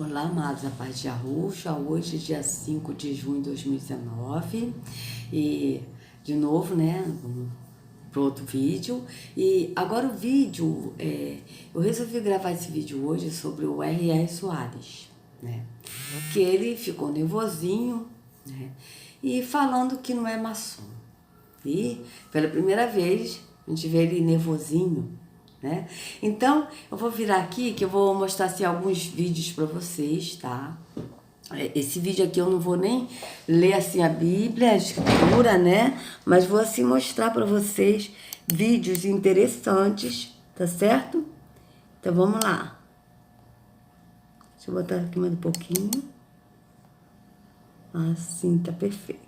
Olá, amados, a paz de Arusha. Hoje, dia 5 de junho de 2019. E, de novo, né, para outro vídeo. E agora o vídeo, eu resolvi gravar esse vídeo hoje sobre o R.R. Soares, né? Que ele ficou nervosinho, né? E falando que não é maçom. E, pela primeira vez, a gente vê ele nervosinho, né? Então, eu vou virar aqui que eu vou mostrar assim, alguns vídeos para vocês, tá? Esse vídeo aqui eu não vou nem ler assim a Bíblia, a Escritura, né? Mas vou assim mostrar para vocês vídeos interessantes, tá certo? Então vamos lá. Deixa eu botar aqui mais um pouquinho. Assim tá perfeito.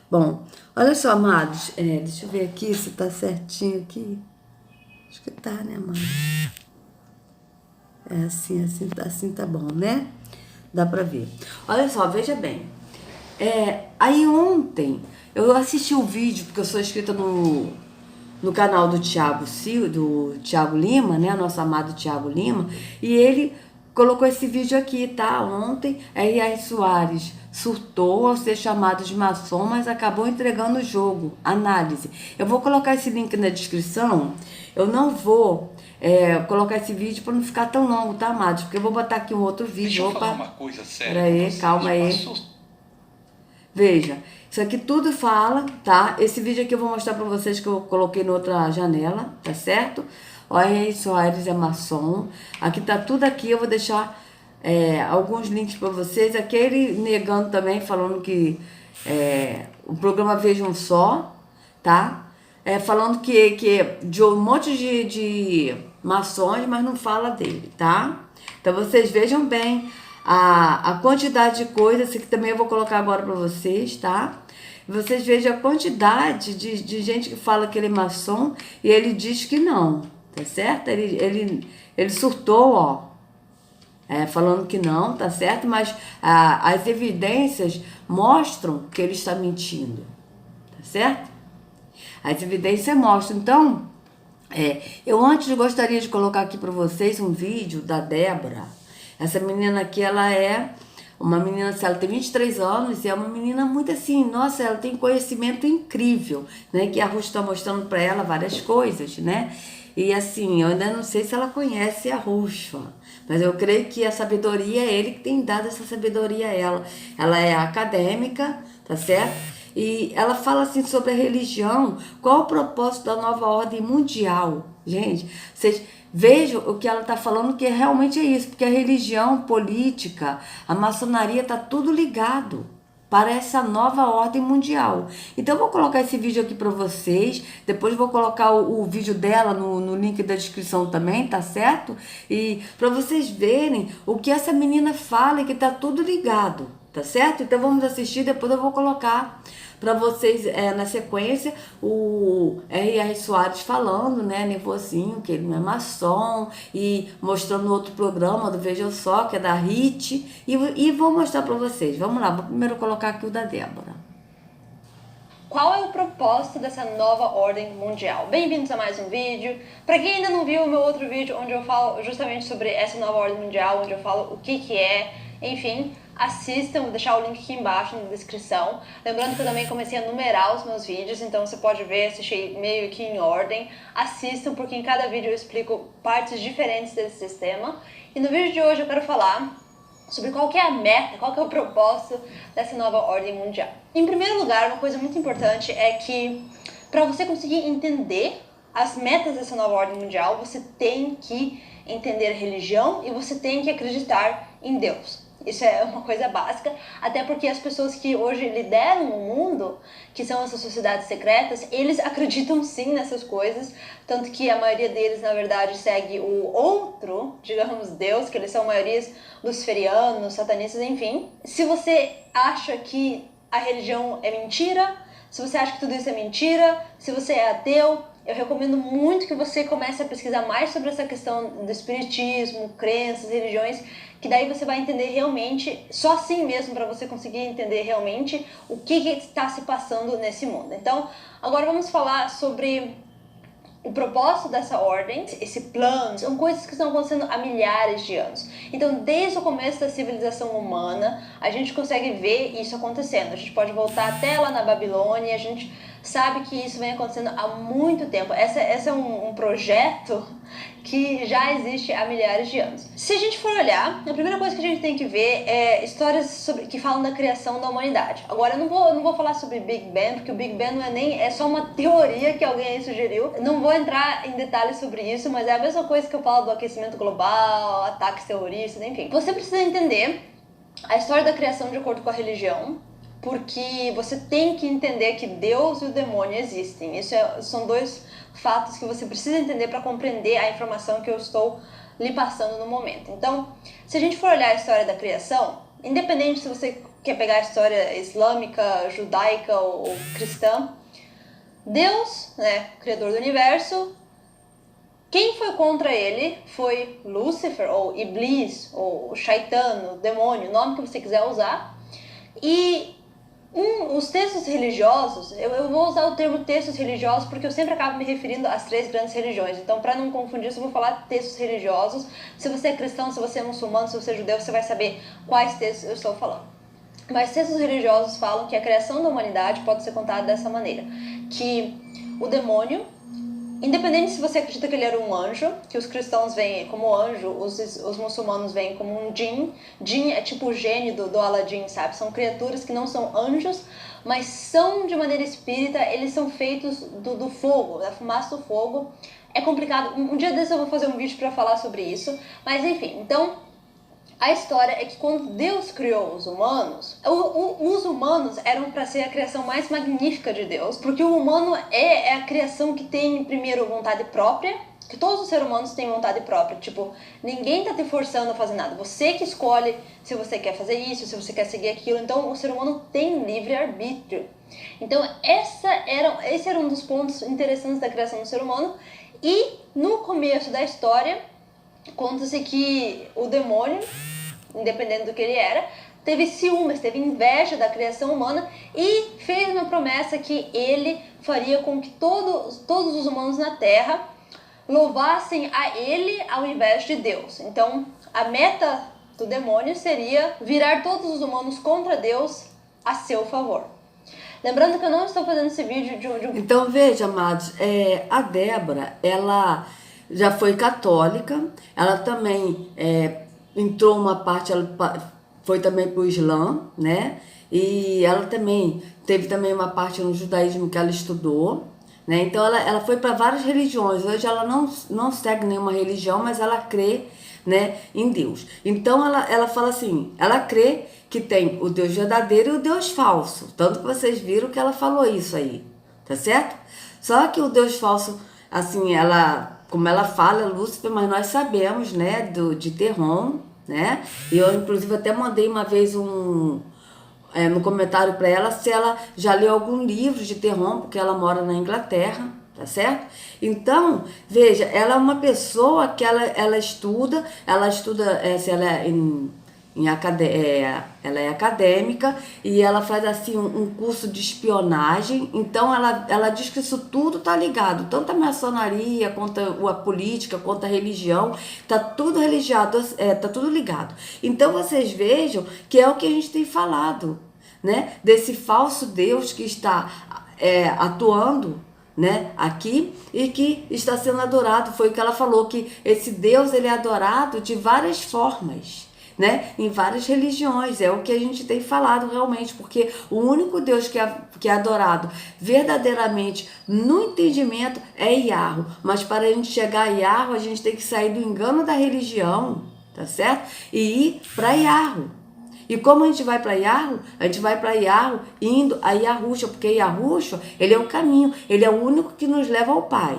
Bom, olha só, amados, deixa eu ver aqui se tá certinho aqui. Acho que tá, né, amado? Assim tá bom, né? Dá pra ver. Olha só, veja bem. Aí ontem eu assisti o vídeo, porque eu sou inscrita no canal do Thiago Lima, né? Nosso amado Thiago Lima. E ele colocou esse vídeo aqui, tá? Ontem, R.R. Soares surtou ao ser chamado de maçom, mas acabou entregando o jogo. Análise. Eu vou colocar esse link na descrição. Eu não vou colocar esse vídeo para não ficar tão longo, tá, amados? Porque eu vou botar aqui um outro vídeo. Deixa eu falar uma coisa séria. Peraí, calma aí. Veja, isso aqui tudo fala, tá? Esse vídeo aqui eu vou mostrar pra vocês que eu coloquei na outra janela, tá certo? Olha, Soares é maçom. Aqui tá tudo aqui, eu vou deixar alguns links pra vocês. Aqui ele negando também, falando que o programa Vejam Só, tá? Falando que de um monte de maçons, mas não fala dele, tá? Então vocês vejam bem a quantidade de coisas, que também eu vou colocar agora para vocês, tá? Vocês vejam a quantidade de gente que fala que ele é maçom e ele diz que não, tá certo? Ele surtou, ó, falando que não, tá certo? Mas as evidências mostram que ele está mentindo, tá certo? As evidências mostram. Então, eu antes gostaria de colocar aqui para vocês um vídeo da Débora. Essa menina aqui, ela é uma menina, ela tem 23 anos e é uma menina muito assim, nossa, ela tem conhecimento incrível, né? Que a Ruth está mostrando para ela várias coisas, né? E assim, eu ainda não sei se ela conhece a Ruth, mas eu creio que a sabedoria é ele que tem dado essa sabedoria a ela. Ela é acadêmica, tá certo? E ela fala assim sobre a religião, qual o propósito da nova ordem mundial. Gente, vocês vejam o que ela está falando, que realmente é isso, porque a religião, política, a maçonaria está tudo ligado para essa nova ordem mundial. Então eu vou colocar esse vídeo aqui para vocês, depois vou colocar o vídeo dela no link da descrição também, tá certo? E para vocês verem o que essa menina fala e que tá tudo ligado, tá certo? Então vamos assistir, depois eu vou colocar para vocês, na sequência, o R.R. Soares falando, né, nervosinho, que ele não é maçom, e mostrando outro programa do Veja Só, que é da HIT, e vou mostrar para vocês. Vamos lá, vou primeiro colocar aqui o da Débora. Qual é o propósito dessa nova ordem mundial? Bem-vindos a mais um vídeo. Para quem ainda não viu o meu outro vídeo, onde eu falo justamente sobre essa nova ordem mundial, onde eu falo o que é, enfim, assistam, vou deixar o link aqui embaixo na descrição. Lembrando que eu também comecei a numerar os meus vídeos, então você pode ver, assistir meio que em ordem. Assistam, porque em cada vídeo eu explico partes diferentes desse sistema. E no vídeo de hoje eu quero falar sobre qual que é a meta, qual que é o propósito dessa nova ordem mundial. Em primeiro lugar, uma coisa muito importante é que para você conseguir entender as metas dessa nova ordem mundial, você tem que entender a religião e você tem que acreditar em Deus. Isso é uma coisa básica, até porque as pessoas que hoje lideram o mundo, que são essas sociedades secretas, eles acreditam sim nessas coisas, tanto que a maioria deles, na verdade, segue o outro, digamos, Deus, que eles são maiorias luciferianos, satanistas, enfim. Se você acha que a religião é mentira, se você acha que tudo isso é mentira, se você é ateu, eu recomendo muito que você comece a pesquisar mais sobre essa questão do espiritismo, crenças, religiões, que daí você vai entender realmente, só assim mesmo, para você conseguir entender realmente o que está se passando nesse mundo. Então, agora vamos falar sobre O propósito dessa ordem, esse plano, são coisas que estão acontecendo há milhares de anos. Então, desde o começo da civilização humana, a gente consegue ver isso acontecendo. A gente pode voltar até lá na Babilônia, a gente sabe que isso vem acontecendo há muito tempo. Esse é um projeto que já existe há milhares de anos. Se a gente for olhar, a primeira coisa que a gente tem que ver é histórias que falam da criação da humanidade. Agora, eu não vou falar sobre Big Bang, porque o Big Bang é só uma teoria que alguém aí sugeriu. Não vou entrar em detalhes sobre isso, mas é a mesma coisa que eu falo do aquecimento global, ataques terroristas, enfim. Você precisa entender a história da criação de acordo com a religião, porque você tem que entender que Deus e o demônio existem. São dois fatos que você precisa entender para compreender a informação que eu estou lhe passando no momento. Então, se a gente for olhar a história da criação, independente se você quer pegar a história islâmica, judaica ou cristã, Deus, né, criador do universo, quem foi contra ele foi Lúcifer, ou Iblis, ou Shaitano, o demônio, o nome que você quiser usar. E os textos religiosos, eu vou usar o termo textos religiosos porque eu sempre acabo me referindo às 3 grandes religiões. Então, para não confundir isso, eu vou falar textos religiosos. Se você é cristão, se você é muçulmano, se você é judeu, você vai saber quais textos eu estou falando. Mas textos religiosos falam que a criação da humanidade pode ser contada dessa maneira. Que o demônio, independente se você acredita que ele era um anjo, que os cristãos veem como anjo, os muçulmanos veem como um djinn. Djinn é tipo o gênio do Aladdin, sabe? São criaturas que não são anjos, mas são de maneira espírita, eles são feitos do fogo, da fumaça do fogo. É complicado, um dia desses eu vou fazer um vídeo para falar sobre isso, mas enfim, então a história é que quando Deus criou os humanos, os humanos eram para ser a criação mais magnífica de Deus, porque o humano é a criação que tem, primeiro, vontade própria, que todos os seres humanos têm vontade própria, tipo, ninguém tá te forçando a fazer nada, você que escolhe se você quer fazer isso, se você quer seguir aquilo, então o ser humano tem livre-arbítrio. Então esse era um dos pontos interessantes da criação do ser humano, e no começo da história, conta-se que o demônio, independente do que ele era, teve ciúmes, teve inveja da criação humana e fez uma promessa que ele faria com que todos os humanos na Terra louvassem a ele ao invés de Deus. Então, a meta do demônio seria virar todos os humanos contra Deus a seu favor. Lembrando que eu não estou fazendo esse vídeo de um... Então, veja, amados, a Débora, ela já foi católica, ela também entrou uma parte, ela foi também para o Islã, né? E ela também teve também uma parte no judaísmo que ela estudou, né? Então ela foi para várias religiões. Hoje ela não segue nenhuma religião, mas ela crê, né, em Deus. Então ela fala assim, ela crê que tem o Deus verdadeiro e o Deus falso. Tanto que vocês viram que ela falou isso aí, tá certo? Só que o Deus falso, assim, como ela fala, é Lúcifer, mas nós sabemos, né, de Terron, né? E eu, inclusive, até mandei uma vez no comentário para ela se ela já leu algum livro de Terron, porque ela mora na Inglaterra, tá certo? Então, veja, ela é uma pessoa que ela estuda, se ela é ela é acadêmica e ela faz assim um curso de espionagem. Então ela diz que isso tudo tá ligado, tanto a maçonaria quanto a política, quanto a religião, tá tudo tá tudo ligado. Então vocês vejam que é o que a gente tem falado, né, desse falso Deus que está atuando, né, aqui, e que está sendo adorado. Foi o que ela falou, que esse Deus ele é adorado de várias formas, né, em várias religiões. É o que a gente tem falado realmente, porque o único Deus que é adorado verdadeiramente no entendimento é Yahweh. Mas para a gente chegar a Yahweh, a gente tem que sair do engano da religião, tá certo? E ir para Yahweh. E como a gente vai para Yahweh? A gente vai para Yahweh indo a Yahushua, porque Yahushua, ele é o caminho, ele é o único que nos leva ao Pai.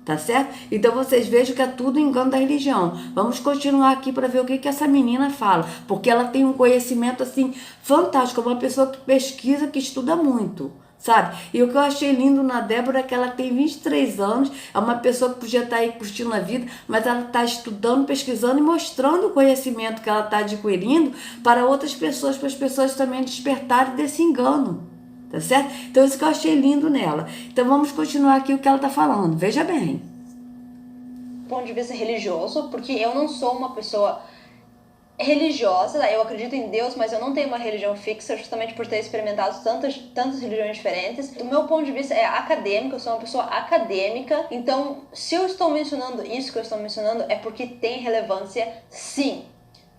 Tá certo? Então vocês vejam que é tudo engano da religião. Vamos continuar aqui para ver o que essa menina fala, porque ela tem um conhecimento assim fantástico, é uma pessoa que pesquisa, que estuda muito, sabe? E o que eu achei lindo na Débora é que ela tem 23 anos, é uma pessoa que podia estar aí curtindo a vida, mas ela está estudando, pesquisando e mostrando o conhecimento que ela está adquirindo para outras pessoas, para as pessoas também despertarem desse engano. Tá certo? Então isso que eu achei lindo nela. Então vamos continuar aqui o que ela tá falando. Veja bem. Do ponto de vista religioso, porque eu não sou uma pessoa religiosa, eu acredito em Deus, mas eu não tenho uma religião fixa, justamente por ter experimentado tantas religiões diferentes. Do meu ponto de vista é acadêmico, eu sou uma pessoa acadêmica, então se eu estou mencionando isso que eu estou mencionando é porque tem relevância, sim.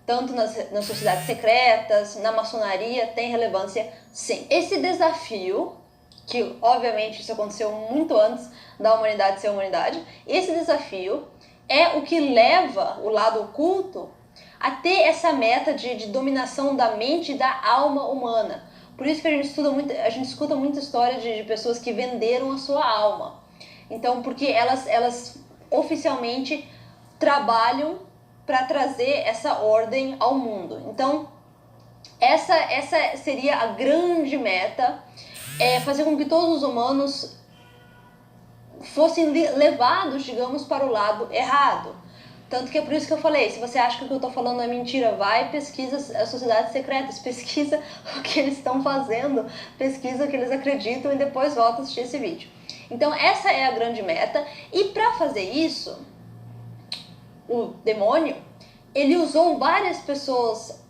Tanto nas sociedades secretas, na maçonaria, tem relevância, sim. Esse desafio, que obviamente isso aconteceu muito antes da humanidade ser humanidade, esse desafio é o que leva o lado oculto a ter essa meta de dominação da mente e da alma humana. Por isso que a gente escuta muita história de pessoas que venderam a sua alma. Então, porque elas oficialmente trabalham para trazer essa ordem ao mundo. Então, essa seria a grande meta, fazer com que todos os humanos fossem levados, digamos, para o lado errado. Tanto que é por isso que eu falei, se você acha que o que eu tô falando é mentira, vai, pesquisa as sociedades secretas, pesquisa o que eles estão fazendo, pesquisa o que eles acreditam e depois volta a assistir esse vídeo. Então essa é a grande meta, e para fazer isso, o demônio, ele usou várias pessoas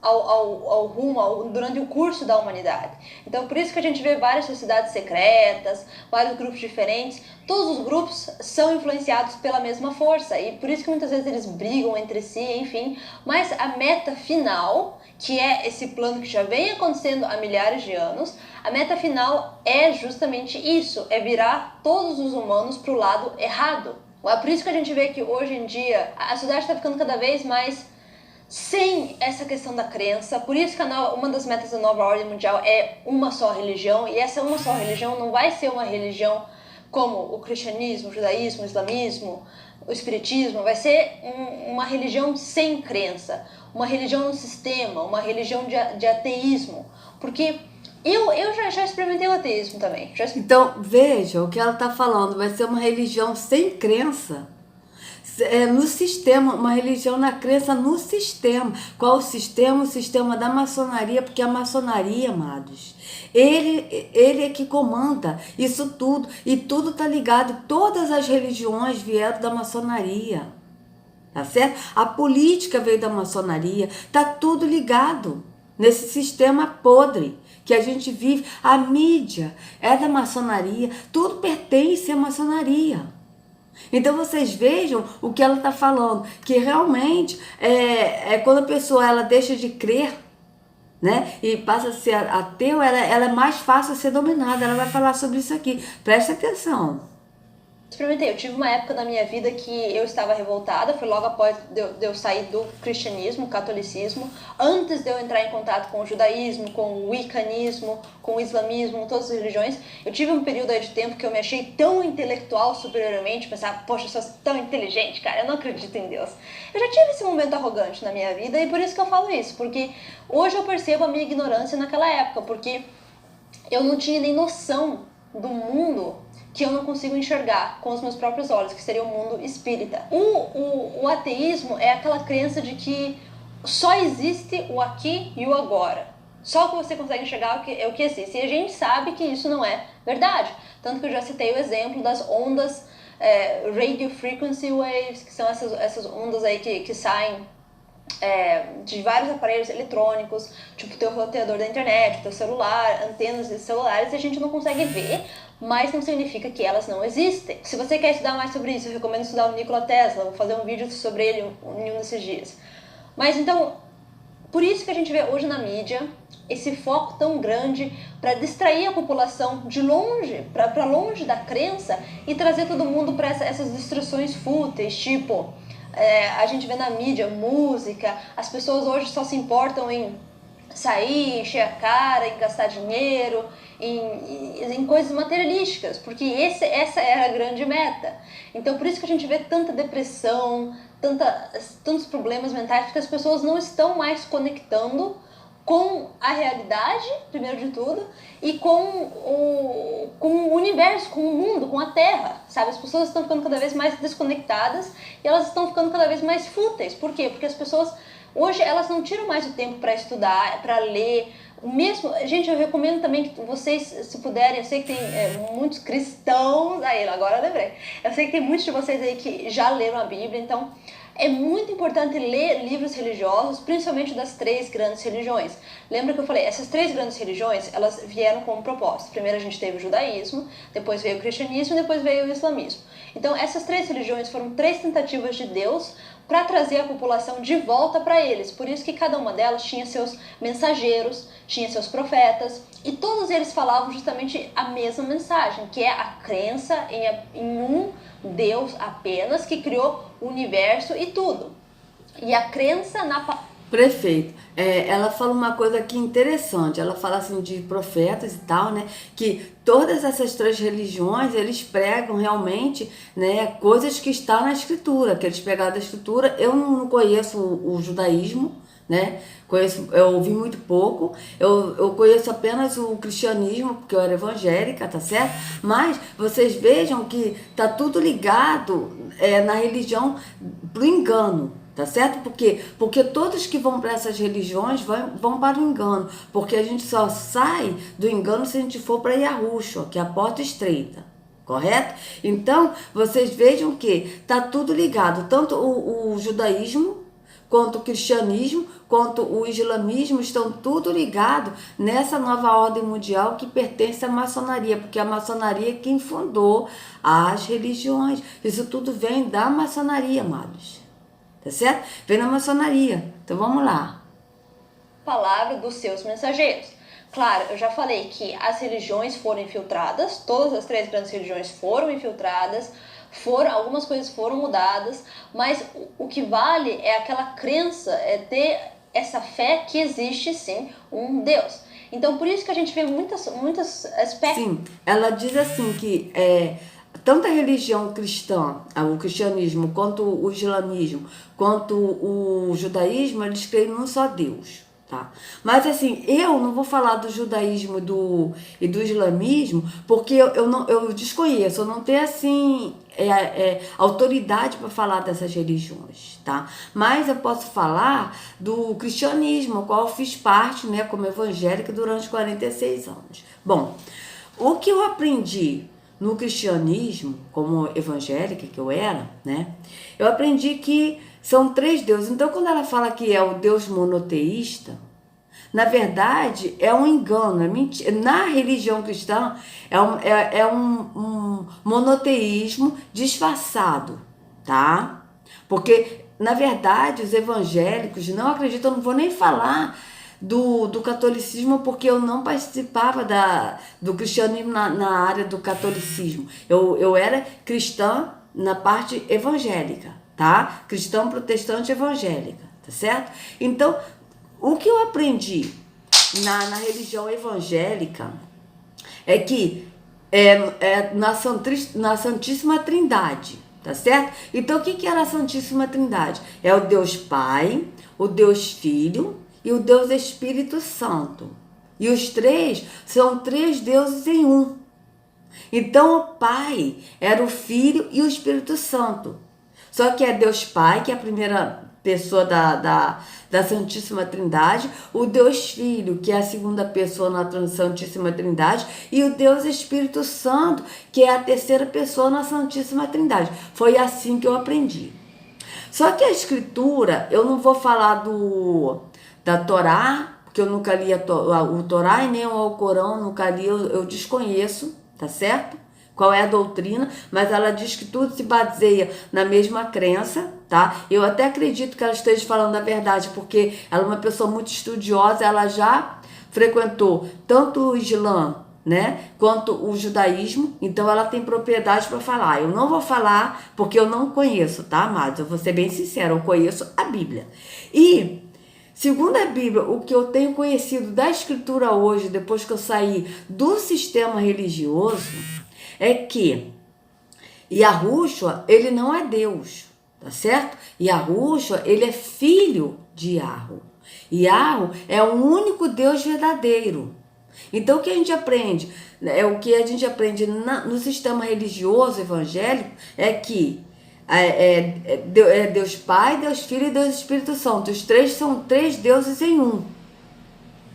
durante o curso da humanidade. Então por isso que a gente vê várias sociedades secretas, vários grupos diferentes. Todos os grupos são influenciados pela mesma força, e por isso que muitas vezes eles brigam entre si, enfim. Mas a meta final, que é esse plano que já vem acontecendo há milhares de anos, a meta final é justamente isso, é virar todos os humanos para o lado errado. É por isso que a gente vê que hoje em dia a sociedade está ficando cada vez mais sem essa questão da crença. Por isso que uma das metas da nova ordem mundial é uma só religião, e essa uma só religião não vai ser uma religião como o cristianismo, o judaísmo, o islamismo, o espiritismo. Vai ser uma religião sem crença, uma religião no sistema, uma religião de ateísmo, porque eu já experimentei o ateísmo também. Então, veja o que ela está falando, vai ser uma religião sem crença. No sistema, uma religião na crença no sistema. Qual o sistema? O sistema da maçonaria, porque a maçonaria, amados, ele é que comanda isso tudo, e tudo está ligado, todas as religiões vieram da maçonaria, tá certo? A política veio da maçonaria, tá tudo ligado nesse sistema podre que a gente vive. A mídia é da maçonaria, tudo pertence à maçonaria. Então vocês vejam o que ela está falando, que realmente quando a pessoa ela deixa de crer, né, e passa a ser ateu, ela é mais fácil a ser dominada. Ela vai falar sobre isso aqui, preste atenção. Experimentei, eu tive uma época da minha vida que eu estava revoltada, foi logo após de eu sair do cristianismo, catolicismo, antes de eu entrar em contato com o judaísmo, com o wiccanismo, com o islamismo, todas as religiões. Eu tive um período aí de tempo que eu me achei tão intelectual superiormente, pensava, poxa, eu sou tão inteligente, cara, eu não acredito em Deus. Eu já tive esse momento arrogante na minha vida, e por isso que eu falo isso, porque hoje eu percebo a minha ignorância naquela época, porque eu não tinha nem noção do mundo que eu não consigo enxergar com os meus próprios olhos, que seria o mundo espírita. O ateísmo é aquela crença de que só existe o aqui e o agora. Só o que você consegue enxergar é o que existe. E a gente sabe que isso não é verdade. Tanto que eu já citei o exemplo das ondas radio frequency waves, que são essas ondas aí que saem de vários aparelhos eletrônicos, tipo o teu roteador da internet, o teu celular, antenas de celulares, e a gente não consegue ver, mas não significa que elas não existem. Se você quer estudar mais sobre isso, eu recomendo estudar o Nikola Tesla, vou fazer um vídeo sobre ele em um desses dias. Mas então, por isso que a gente vê hoje na mídia esse foco tão grande para distrair a população de longe, para longe da crença, e trazer todo mundo para essas distrações fúteis, tipo... a gente vê na mídia, música, as pessoas hoje só se importam em sair, encher a cara, em gastar dinheiro, em coisas materialísticas, porque essa é a grande meta. Então por isso que a gente vê tanta depressão, tantos problemas mentais, porque as pessoas não estão mais conectando com a realidade, primeiro de tudo, e com o universo, com o mundo, com a Terra, sabe? As pessoas estão ficando cada vez mais desconectadas e elas estão ficando cada vez mais fúteis. Por quê? Porque as pessoas Hoje elas não tiram mais o tempo para estudar, para ler. Mesmo, gente, eu recomendo também que vocês, se puderem, eu sei que tem muitos cristãos, aí agora eu lembrei, eu sei que tem muitos de vocês aí que já leram a Bíblia, então é muito importante ler livros religiosos, principalmente das 3 grandes religiões. Lembra que eu falei, essas 3 grandes religiões, elas vieram com um propósito. Primeiro a gente teve o judaísmo, depois veio o cristianismo e depois veio o islamismo. Então essas 3 religiões foram 3 tentativas de Deus para trazer a população de volta para eles. Por isso que cada uma delas tinha seus mensageiros, tinha seus profetas, e todos eles falavam justamente a mesma mensagem, que é a crença em um Deus apenas, que criou o universo e tudo. E a crença na... Prefeito, ela fala uma coisa aqui interessante, ela fala assim de profetas e tal, né, que todas essas 3 religiões, eles pregam realmente, né, coisas que estão na escritura, que eles pegaram da escritura. Eu não conheço o judaísmo, né, eu ouvi muito pouco, eu conheço apenas o cristianismo, porque eu era evangélica, tá certo? Mas vocês vejam que tá tudo ligado na religião pro engano. Tá certo? Porque todos que vão para essas religiões vão para o engano. Porque a gente só sai do engano se a gente for para Yahushua, que é a porta estreita. Correto? Então, vocês vejam que tá tudo ligado. Tanto o judaísmo, quanto o cristianismo, quanto o islamismo, estão tudo ligado nessa nova ordem mundial que pertence à maçonaria. Porque a maçonaria é quem fundou as religiões. Isso tudo vem da maçonaria, amados. Tá certo? Vem na maçonaria. Então vamos lá. Palavra dos seus mensageiros. Claro, eu já falei que as religiões foram infiltradas, todas as 3 grandes religiões foram infiltradas, algumas coisas foram mudadas, mas o que vale é aquela crença, é ter essa fé que existe sim um Deus. Então por isso que a gente vê muitos aspectos. Sim, ela diz assim que tanto a religião cristã, o cristianismo, quanto o islamismo, quanto o judaísmo, eles creem num só Deus, tá? Mas assim, eu não vou falar do judaísmo e do islamismo, porque eu desconheço, eu não tenho assim autoridade para falar dessas religiões, tá? Mas eu posso falar do cristianismo, ao qual eu fiz parte, né, como evangélica durante 46 anos. Bom, o que eu aprendi no cristianismo, como evangélica que eu era, né? Eu aprendi que são 3 deuses. Então, quando ela fala que é o Deus monoteísta, na verdade, é um engano, é mentira. Na religião cristã, é um monoteísmo disfarçado, tá? Porque, na verdade, os evangélicos não acreditam, não vou nem falar do catolicismo, porque eu não participava do cristianismo na área do catolicismo. Eu era cristã na parte evangélica, tá? Cristã protestante evangélica, tá certo? Então, o que eu aprendi na religião evangélica é que na Santíssima Trindade, tá certo? Então, o que era a Santíssima Trindade? É o Deus Pai, o Deus Filho e o Deus Espírito Santo. E os 3 são 3 deuses em um. Então o Pai era o Filho e o Espírito Santo. Só que é Deus Pai, que é a primeira pessoa da Santíssima Trindade, o Deus Filho, que é a segunda pessoa na Santíssima Trindade, e o Deus Espírito Santo, que é a terceira pessoa na Santíssima Trindade. Foi assim que eu aprendi. Só que a Escritura, eu não vou falar da Torá, porque eu nunca li o Torá e nem o Alcorão, nunca li, eu desconheço, tá certo? Qual é a doutrina, mas ela diz que tudo se baseia na mesma crença, tá? Eu até acredito que ela esteja falando a verdade, porque ela é uma pessoa muito estudiosa, ela já frequentou tanto o Islã, né, quanto o judaísmo, então ela tem propriedade para falar. Eu não vou falar porque eu não conheço, tá, amados? Eu vou ser bem sincera, eu conheço a Bíblia. E segundo a Bíblia, o que eu tenho conhecido da Escritura hoje, depois que eu saí do sistema religioso, é que Yahushua, ele não é Deus, tá certo? Yahushua, ele é filho de Yahu. Yahu é o único Deus verdadeiro. Então, o que a gente aprende, o que a gente aprende no sistema religioso evangélico é que Deus Pai, Deus Filho e Deus Espírito Santo. Os três são três deuses em um.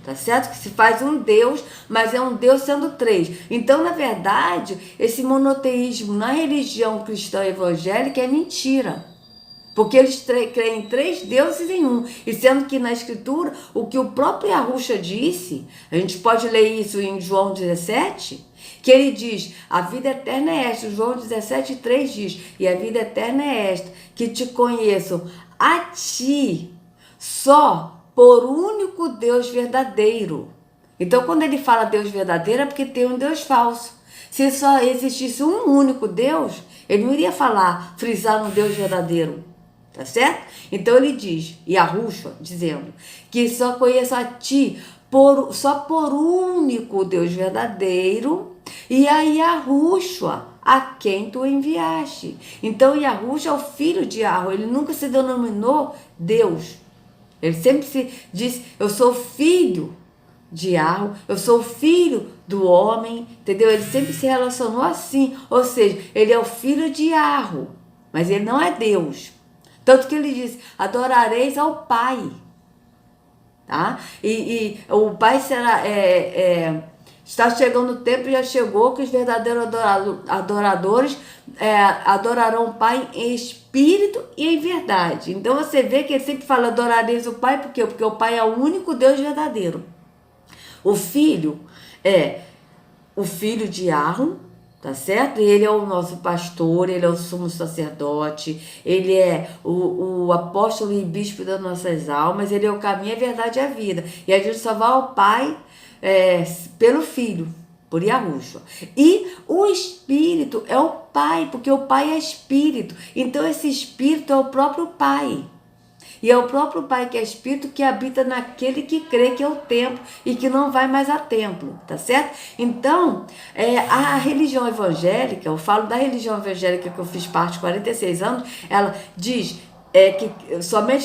Tá certo? Que se faz um Deus, mas é um Deus sendo três. Então, na verdade, esse monoteísmo na religião cristã evangélica é mentira. Porque eles creem em três deuses em um. E sendo que na Escritura, o que o próprio Yahushua disse, a gente pode ler isso em João 17, que ele diz, a vida eterna é esta. João 17:3 diz, e a vida eterna é esta, que te conheçam a ti, só por único Deus verdadeiro. Então, quando ele fala Deus verdadeiro, é porque tem um Deus falso. Se só existisse um único Deus, ele não iria falar, frisar no Deus verdadeiro. Tá certo? Então ele diz, Yahushua, dizendo, que só conheço a ti, só por único Deus verdadeiro, e a Yahushua, a quem tu enviaste. Então Yahushua é o filho de Yahweh, ele nunca se denominou Deus. Ele sempre se disse, eu sou filho de Yahweh, eu sou filho do homem, entendeu? Ele sempre se relacionou assim, ou seja, ele é o filho de Yahweh, mas ele não é Deus. Tanto que ele diz, adorareis ao Pai, tá? E o Pai será, está chegando o tempo, já chegou, que os verdadeiros adoradores adorarão o Pai em espírito e em verdade. Então você vê que ele sempre fala, adorareis o Pai, por quê? Porque o Pai é o único Deus verdadeiro. O Filho é o Filho de Yahweh, tá certo? Ele é o nosso pastor, ele é o sumo sacerdote, ele é o apóstolo e bispo das nossas almas, ele é o caminho, a verdade e a vida. E a gente só vai ao Pai pelo Filho, por Yahushua. E o Espírito é o Pai, porque o Pai é Espírito. Então esse Espírito é o próprio Pai. E é o próprio Pai que é Espírito que habita naquele que crê que é o templo e que não vai mais a templo, tá certo? Então, a religião evangélica, eu falo da religião evangélica que eu fiz parte 46 anos, ela diz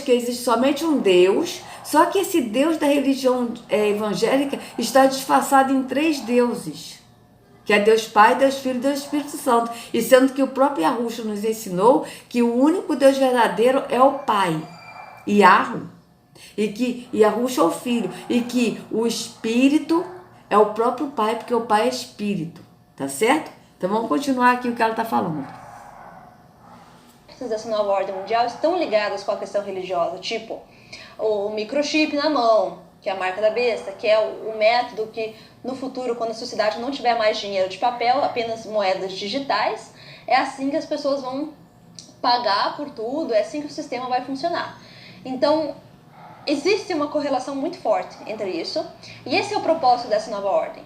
que existe somente um Deus, só que esse Deus da religião evangélica está disfarçado em três deuses. Que é Deus Pai, Deus Filho e Deus Espírito Santo. E sendo que o próprio Yahushua nos ensinou que o único Deus verdadeiro é o Pai. Yahweh, e que Yahushua é o Filho, e que o Espírito é o próprio Pai, porque o Pai é Espírito, tá certo? Então vamos continuar aqui o que ela está falando. Dessa nova ordem mundial estão ligadas com a questão religiosa, tipo o microchip na mão, que é a marca da besta, que é o método que no futuro, quando a sociedade não tiver mais dinheiro de papel, apenas moedas digitais, é assim que as pessoas vão pagar por tudo, é assim que o sistema vai funcionar. Então, existe uma correlação muito forte entre isso, e esse é o propósito dessa nova ordem.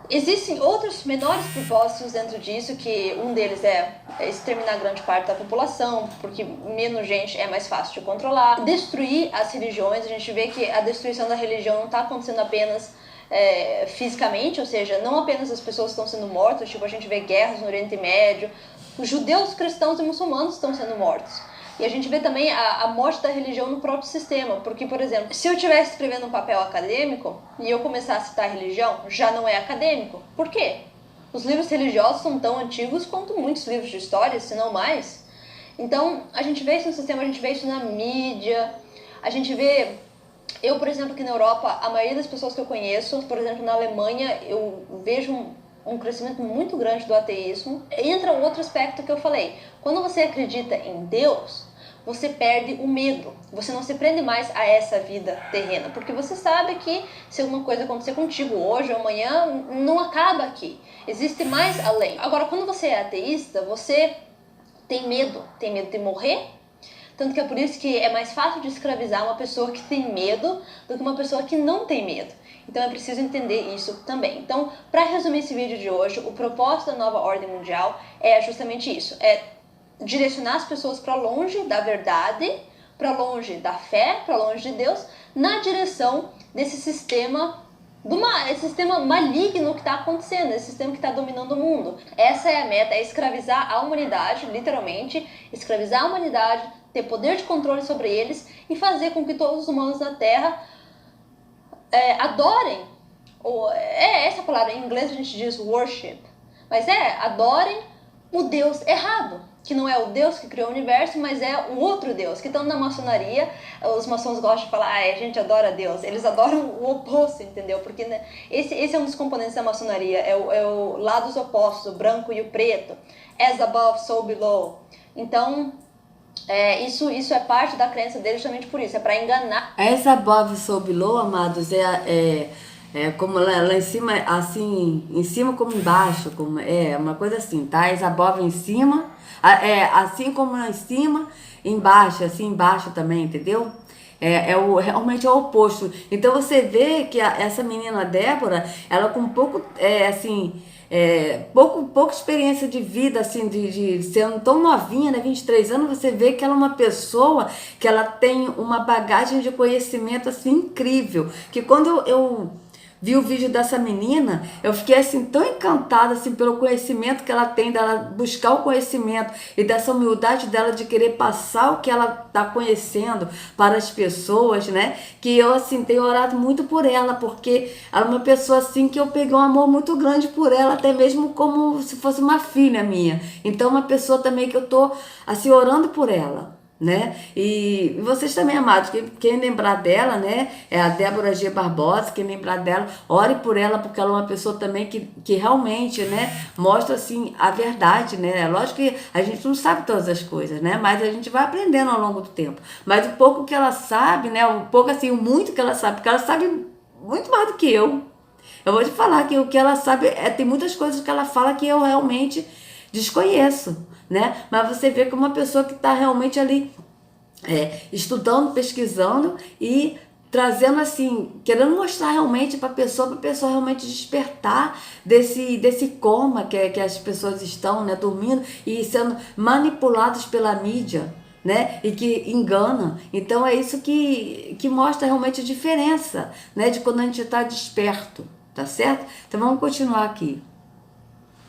Existem outros menores propósitos dentro disso, que um deles é exterminar grande parte da população, porque menos gente é mais fácil de controlar. Destruir as religiões, a gente vê que a destruição da religião não está acontecendo apenas fisicamente, ou seja, não apenas as pessoas estão sendo mortas, tipo a gente vê guerras no Oriente Médio, os judeus, cristãos e muçulmanos estão sendo mortos. E a gente vê também a morte da religião no próprio sistema, porque, por exemplo, se eu estivesse escrevendo um papel acadêmico e eu começar a citar a religião, já não é acadêmico. Por quê? Os livros religiosos são tão antigos quanto muitos livros de história, se não mais. Então, a gente vê isso no sistema, a gente vê isso na mídia, a gente vê... Eu, por exemplo, aqui na Europa, a maioria das pessoas que eu conheço, por exemplo, na Alemanha, eu vejo um crescimento muito grande do ateísmo. Entra um outro aspecto que eu falei. Quando você acredita em Deus, você perde o medo. Você não se prende mais a essa vida terrena, porque você sabe que se alguma coisa acontecer contigo hoje ou amanhã, não acaba aqui. Existe mais além. Agora, quando você é ateísta, você tem medo de morrer. Tanto que é por isso que é mais fácil de escravizar uma pessoa que tem medo do que uma pessoa que não tem medo. Então é preciso entender isso também. Então, para resumir esse vídeo de hoje, o propósito da nova ordem mundial é justamente isso. É direcionar as pessoas para longe da verdade, para longe da fé, para longe de Deus, na direção desse sistema esse sistema maligno que está acontecendo, esse sistema que está dominando o mundo. Essa é a meta, é escravizar a humanidade, literalmente, escravizar a humanidade, ter poder de controle sobre eles e fazer com que todos os humanos na Terra adorem, essa palavra em inglês a gente diz worship, mas adorem o Deus errado, que não é o Deus que criou o universo, mas é o outro Deus, que estão na maçonaria. Os maçons gostam de falar, a gente adora Deus. Eles adoram o oposto, entendeu? Porque, né, esse é um dos componentes da maçonaria, é o lados opostos, o branco e o preto. As above, so below. Então, isso é parte da crença deles justamente por isso, é para enganar. As above, so below, amados, é como lá em cima, assim, em cima como embaixo, como, é uma coisa assim, tá? As above em cima, assim como lá em cima, embaixo, assim embaixo também, entendeu? Realmente é o oposto. Então você vê que essa menina Débora, ela com pouco, pouca experiência de vida, assim, de sendo tão novinha, né, 23 anos, você vê que ela é uma pessoa que ela tem uma bagagem de conhecimento, assim, incrível. Que quando eu vi o vídeo dessa menina, eu fiquei assim tão encantada assim pelo conhecimento que ela tem, dela buscar o conhecimento e dessa humildade dela de querer passar o que ela está conhecendo para as pessoas, né? Que eu assim tenho orado muito por ela, porque ela é uma pessoa assim que eu peguei um amor muito grande por ela, até mesmo como se fosse uma filha minha. Então uma pessoa também que eu tô assim orando por ela, né? E vocês também, amados, quem lembrar dela, né? É a Débora G. Barbosa, quem lembrar dela, ore por ela, porque ela é uma pessoa também que realmente, né, mostra assim a verdade, né? Lógico que a gente não sabe todas as coisas, né? Mas a gente vai aprendendo ao longo do tempo. Mas o pouco que ela sabe, né? O pouco assim, o muito que ela sabe, porque ela sabe muito mais do que eu. Eu vou te falar que o que ela sabe, tem muitas coisas que ela fala que eu realmente desconheço, né? Mas você vê que uma pessoa que está realmente ali estudando, pesquisando e trazendo assim, querendo mostrar realmente para a pessoa realmente despertar desse coma que as pessoas estão, né, dormindo e sendo manipuladas pela mídia, né, e que engana. Então é isso que mostra realmente a diferença, né, de quando a gente está desperto, tá certo? Então vamos continuar aqui.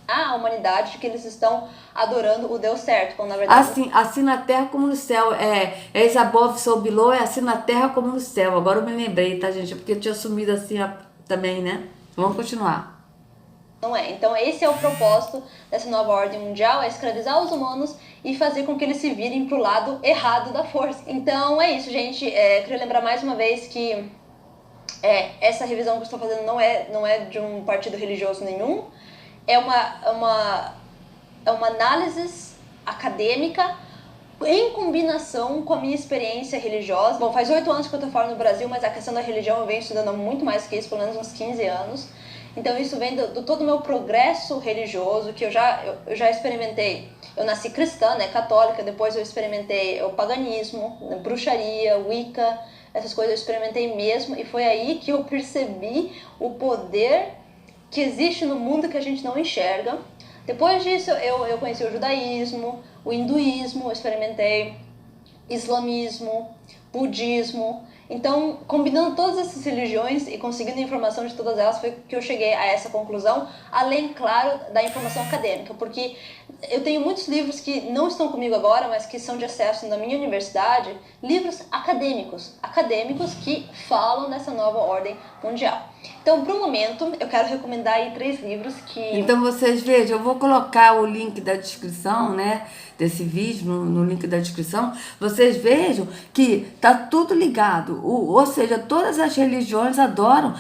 A humanidade de que eles estão adorando o Deus certo, quando na verdade... Assim na terra como no céu. As above, so below, é assim na terra como no céu. Agora eu me lembrei, tá, gente? Porque eu tinha sumido assim também, né? Vamos continuar. Não é. Então esse é o propósito dessa nova ordem mundial, é escravizar os humanos e fazer com que eles se virem pro lado errado da força. Então é isso, gente. Queria lembrar mais uma vez que essa revisão que eu estou fazendo não é de um partido religioso nenhum. É uma análise acadêmica em combinação com a minha experiência religiosa. Bom, faz 8 anos que eu tô fora no Brasil, mas a questão da religião eu venho estudando há muito mais que isso, pelo menos uns 15 anos. Então isso vem do todo o meu progresso religioso, que eu já experimentei. Eu nasci cristã, né, católica, depois eu experimentei o paganismo, bruxaria, Wicca, essas coisas eu experimentei mesmo, e foi aí que eu percebi o poder que existe no mundo que a gente não enxerga. Depois disso, eu conheci o judaísmo, o hinduísmo, eu experimentei islamismo, budismo. Então, combinando todas essas religiões e conseguindo informação de todas elas, foi que eu cheguei a essa conclusão, além, claro, da informação acadêmica, porque eu tenho muitos livros que não estão comigo agora, mas que são de acesso na minha universidade, livros acadêmicos que falam dessa nova ordem mundial. Então, para o momento, eu quero recomendar aí 3 livros que... Então vocês vejam, eu vou colocar o link da descrição, né, desse vídeo, no link da descrição. Vocês vejam que tá tudo ligado, ou seja, todas as religiões adoram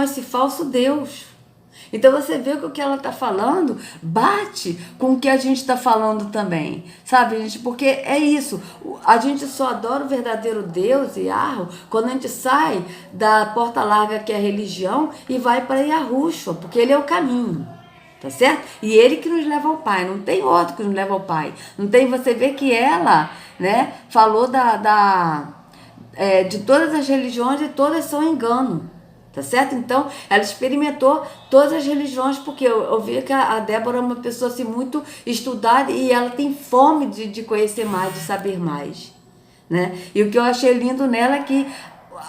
esse falso Deus. Então você vê que o que ela está falando bate com o que a gente está falando também, sabe, gente? Porque é isso, a gente só adora o verdadeiro Deus, Yahweh, quando a gente sai da porta larga que é a religião e vai para Yahushua, porque ele é o caminho, tá certo? E ele que nos leva ao Pai, não tem outro que nos leva ao Pai. Não tem, você vê que ela, né, falou de todas as religiões e todas são engano. Tá certo? Então, ela experimentou todas as religiões, porque eu vi que a Débora é uma pessoa assim, muito estudada e ela tem fome de conhecer mais, de saber mais, né? E o que eu achei lindo nela é que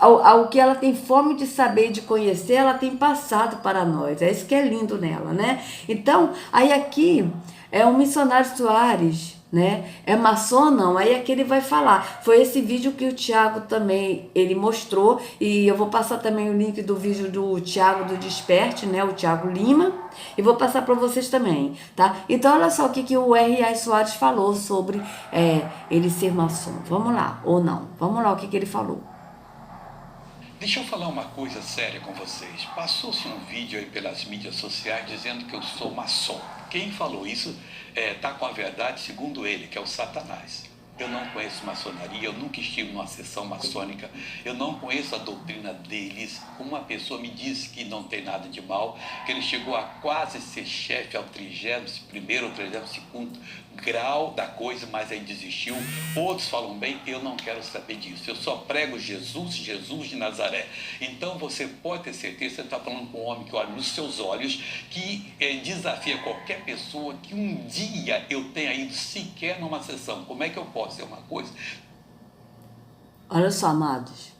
o que ela tem fome de saber, de conhecer, ela tem passado para nós. É isso que é lindo nela, né? Então, aí aqui é o missionário Soares, né? É maçom não? Aí é que ele vai falar. Foi esse vídeo que o Thiago também, ele mostrou, e eu vou passar também o link do vídeo do Thiago do Desperte, né? O Thiago Lima, e vou passar para vocês também, tá? Então olha só o que o R.A. Soares falou sobre ele ser maçom. Vamos lá, ou não. Vamos lá o que ele falou. Deixa eu falar uma coisa séria com vocês. Passou-se um vídeo aí pelas mídias sociais dizendo que eu sou maçom. Quem falou isso está com a verdade segundo ele, que é o Satanás. Eu não conheço maçonaria, eu nunca estive numa sessão maçônica, eu não conheço a doutrina deles. Uma pessoa me disse que não tem nada de mal, que ele chegou a quase ser chefe ao 31º ou 32º grau da coisa, mas aí desistiu. Outros falam bem, eu não quero saber disso. Eu só prego Jesus, Jesus de Nazaré. Então você pode ter certeza, você está falando com um homem que olha nos seus olhos, que desafia qualquer pessoa que um dia eu tenha ido sequer numa sessão. Como é que eu posso ser uma coisa? Olha só, amados.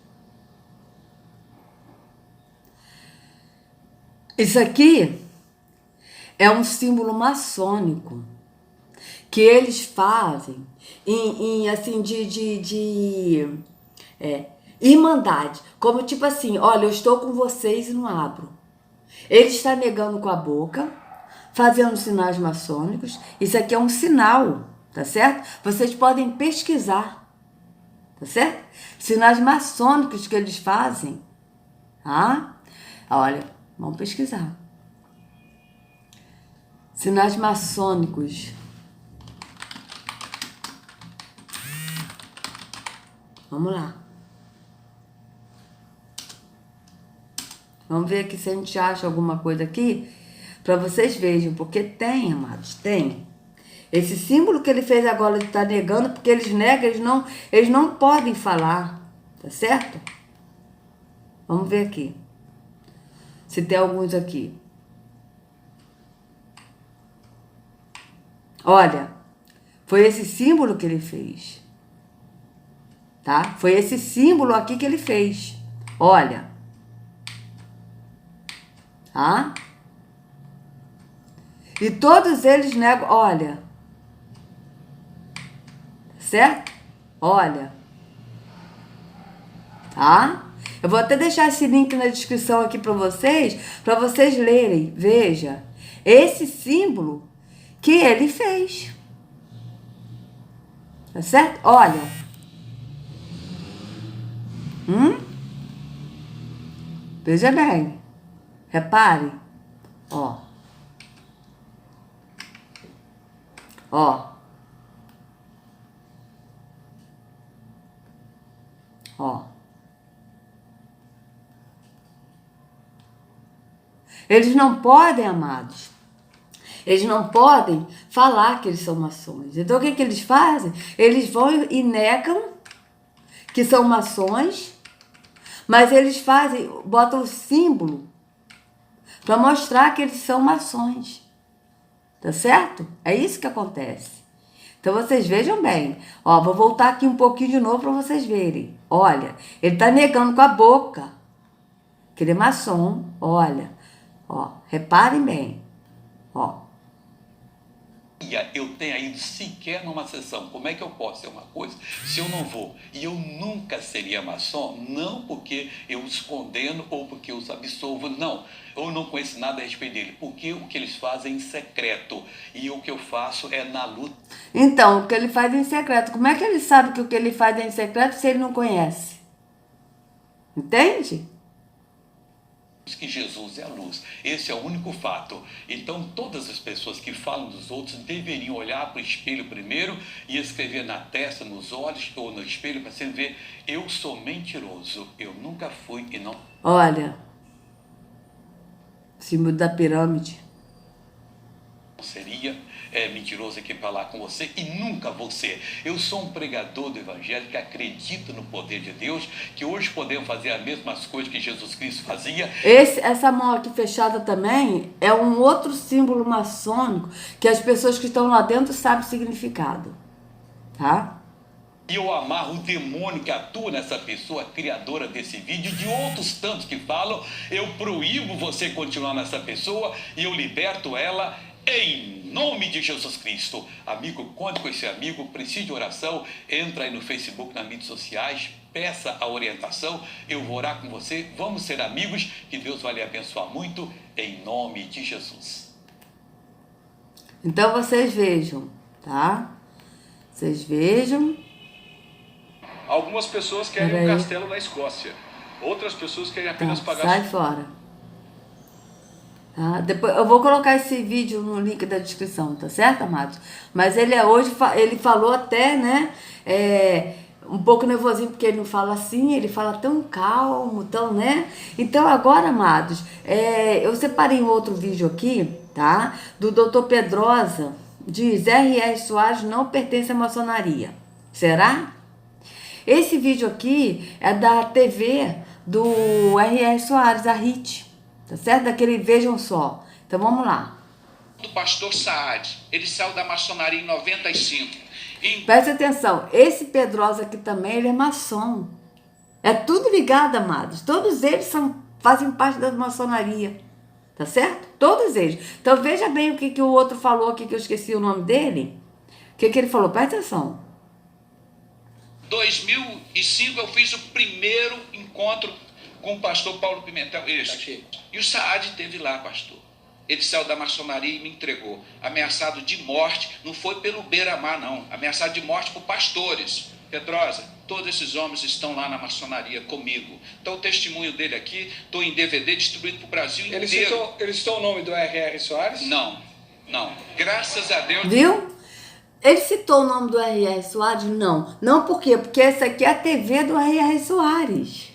Isso aqui é um símbolo maçônico que eles fazem em assim, irmandade. Como tipo assim, olha, eu estou com vocês e não abro. Ele está negando com a boca, fazendo sinais maçônicos. Isso aqui é um sinal, tá certo? Vocês podem pesquisar, tá certo? Sinais maçônicos que eles fazem, tá? Olha, vamos pesquisar. Sinais maçônicos. Vamos lá. Vamos ver aqui se a gente acha alguma coisa aqui para vocês vejam, porque tem, amados, tem. Esse símbolo que ele fez agora, ele está negando, porque eles negam, eles não podem falar, tá certo? Vamos ver aqui. Se tem alguns aqui. Olha, foi esse símbolo que ele fez. Tá? Foi esse símbolo aqui que ele fez. Olha. Tá? E todos eles negam. Olha. Certo? Olha. Tá? Eu vou até deixar esse link na descrição aqui para vocês lerem. Veja. Esse símbolo que ele fez. Tá certo? Olha. Veja bem. Repare. Ó. Ó. Ó. Eles não podem, amados. Eles não podem falar que eles são maçons. Então, o que eles fazem? Eles vão e negam que são maçons, mas eles botam o símbolo para mostrar que eles são maçons. Tá certo? É isso que acontece. Então, vocês vejam bem. Ó, vou voltar aqui um pouquinho de novo para vocês verem. Olha, ele tá negando com a boca que ele é maçom. Olha, ó, reparem bem. Ó. Eu tenha ido sequer numa sessão. Como é que eu posso ser uma coisa se eu não vou? E eu nunca seria maçom, não porque eu os condeno ou porque eu os absolvo, não. Eu não conheço nada a respeito dele, porque o que eles fazem em secreto e o que eu faço é na luta. Então, o que ele faz é em secreto. Como é que ele sabe que o que ele faz é em secreto se ele não conhece? Entende? Que Jesus é a luz. Esse é o único fato. Então, todas as pessoas que falam dos outros deveriam olhar para o espelho primeiro e escrever na testa, nos olhos ou no espelho para você ver: eu sou mentiroso, eu nunca fui e não. Olha, símbolo da pirâmide. Seria mentiroso aqui para lá com você e nunca vou ser. Eu sou um pregador do evangelho que acredita no poder de Deus, que hoje podemos fazer as mesmas coisas que Jesus Cristo fazia. Essa mão aqui fechada também é um outro símbolo maçônico que as pessoas que estão lá dentro sabem o significado, tá? E eu amarro o demônio que atua nessa pessoa, criadora desse vídeo, e de outros tantos que falam. Eu proíbo você continuar nessa pessoa e eu liberto ela. Em nome de Jesus Cristo. Amigo, conte com esse amigo, precisa de oração, entra aí no Facebook, nas mídias sociais, peça a orientação, eu vou orar com você, vamos ser amigos, que Deus vai lhe abençoar muito, em nome de Jesus. Então vocês vejam, tá? Vocês vejam. Algumas pessoas querem um castelo na Escócia. Outras pessoas querem apenas pagar... Sai fora. Tá? Depois, eu vou colocar esse vídeo no link da descrição, tá certo, amados? Mas ele hoje, ele falou até, né, um pouco nervosinho, porque ele não fala assim, ele fala tão calmo, tão, né? Então agora, amados, eu separei um outro vídeo aqui, tá? Do Dr. Pedrosa, diz, R.R. Soares não pertence à maçonaria. Será? Esse vídeo aqui é da TV do R.R. Soares, a RIT. Tá certo? Daquele Vejam Só. Então vamos lá. Do pastor Saad, ele saiu da maçonaria em 95. Presta atenção, esse Pedrosa aqui também, ele é maçom. É tudo ligado, amados. Todos eles fazem parte da maçonaria. Tá certo? Todos eles. Então veja bem o que o outro falou aqui, que eu esqueci o nome dele. O que ele falou? Presta atenção. 2005 eu fiz o primeiro encontro com o pastor Paulo Pimentel. Isso. E o Saad esteve lá, pastor. Ele saiu da maçonaria e me entregou. Ameaçado de morte, não foi pelo beira-mar, não. Ameaçado de morte por pastores. Pedrosa, todos esses homens estão lá na maçonaria comigo. Então o testemunho dele aqui, estou em DVD distribuído para o Brasil inteiro. Ele citou o nome do R.R. Soares? Não. Graças a Deus. Viu? Ele citou o nome do R.R. Soares? Não. Não por quê? Porque essa aqui é a TV do R.R. Soares.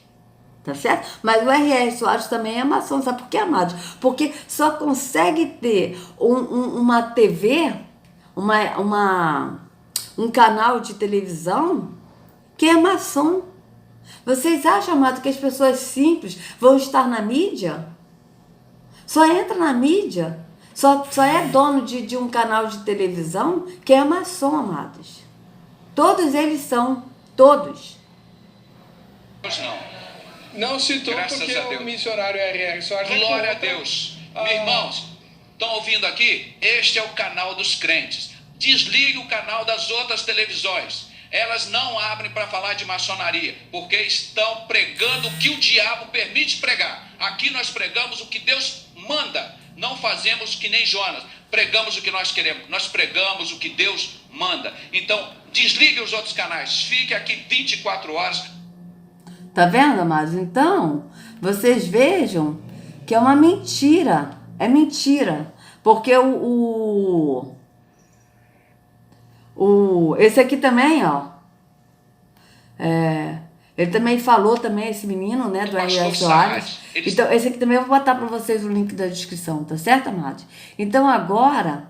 Tá certo? Mas o R.R. Soares também é maçom. Sabe por quê, amados? Porque só consegue ter uma TV, um canal de televisão que é maçom. Vocês acham, amados, que as pessoas simples vão estar na mídia? Só entra na mídia. Só é dono de um canal de televisão que é maçom, amados. Todos eles são. Todos. Não citou Graças porque a Deus. o missionário R.R. Soares... Glória a Deus. Meus irmãos, estão ouvindo aqui? Este é o canal dos crentes. Desligue o canal das outras televisões. Elas não abrem para falar de maçonaria, porque estão pregando o que o diabo permite pregar. Aqui nós pregamos o que Deus manda. Não fazemos que nem Jonas. Pregamos o que nós queremos. Nós pregamos o que Deus manda. Então, desligue os outros canais. Fique aqui 24 horas. Tá vendo, amados? Então, vocês vejam que é uma mentira. É mentira. Porque esse aqui também, ó. Ele também falou também, esse menino, né, do R.R. Soares. Então, esse aqui também eu vou botar para vocês o link da descrição, tá certo, amados? Então, agora,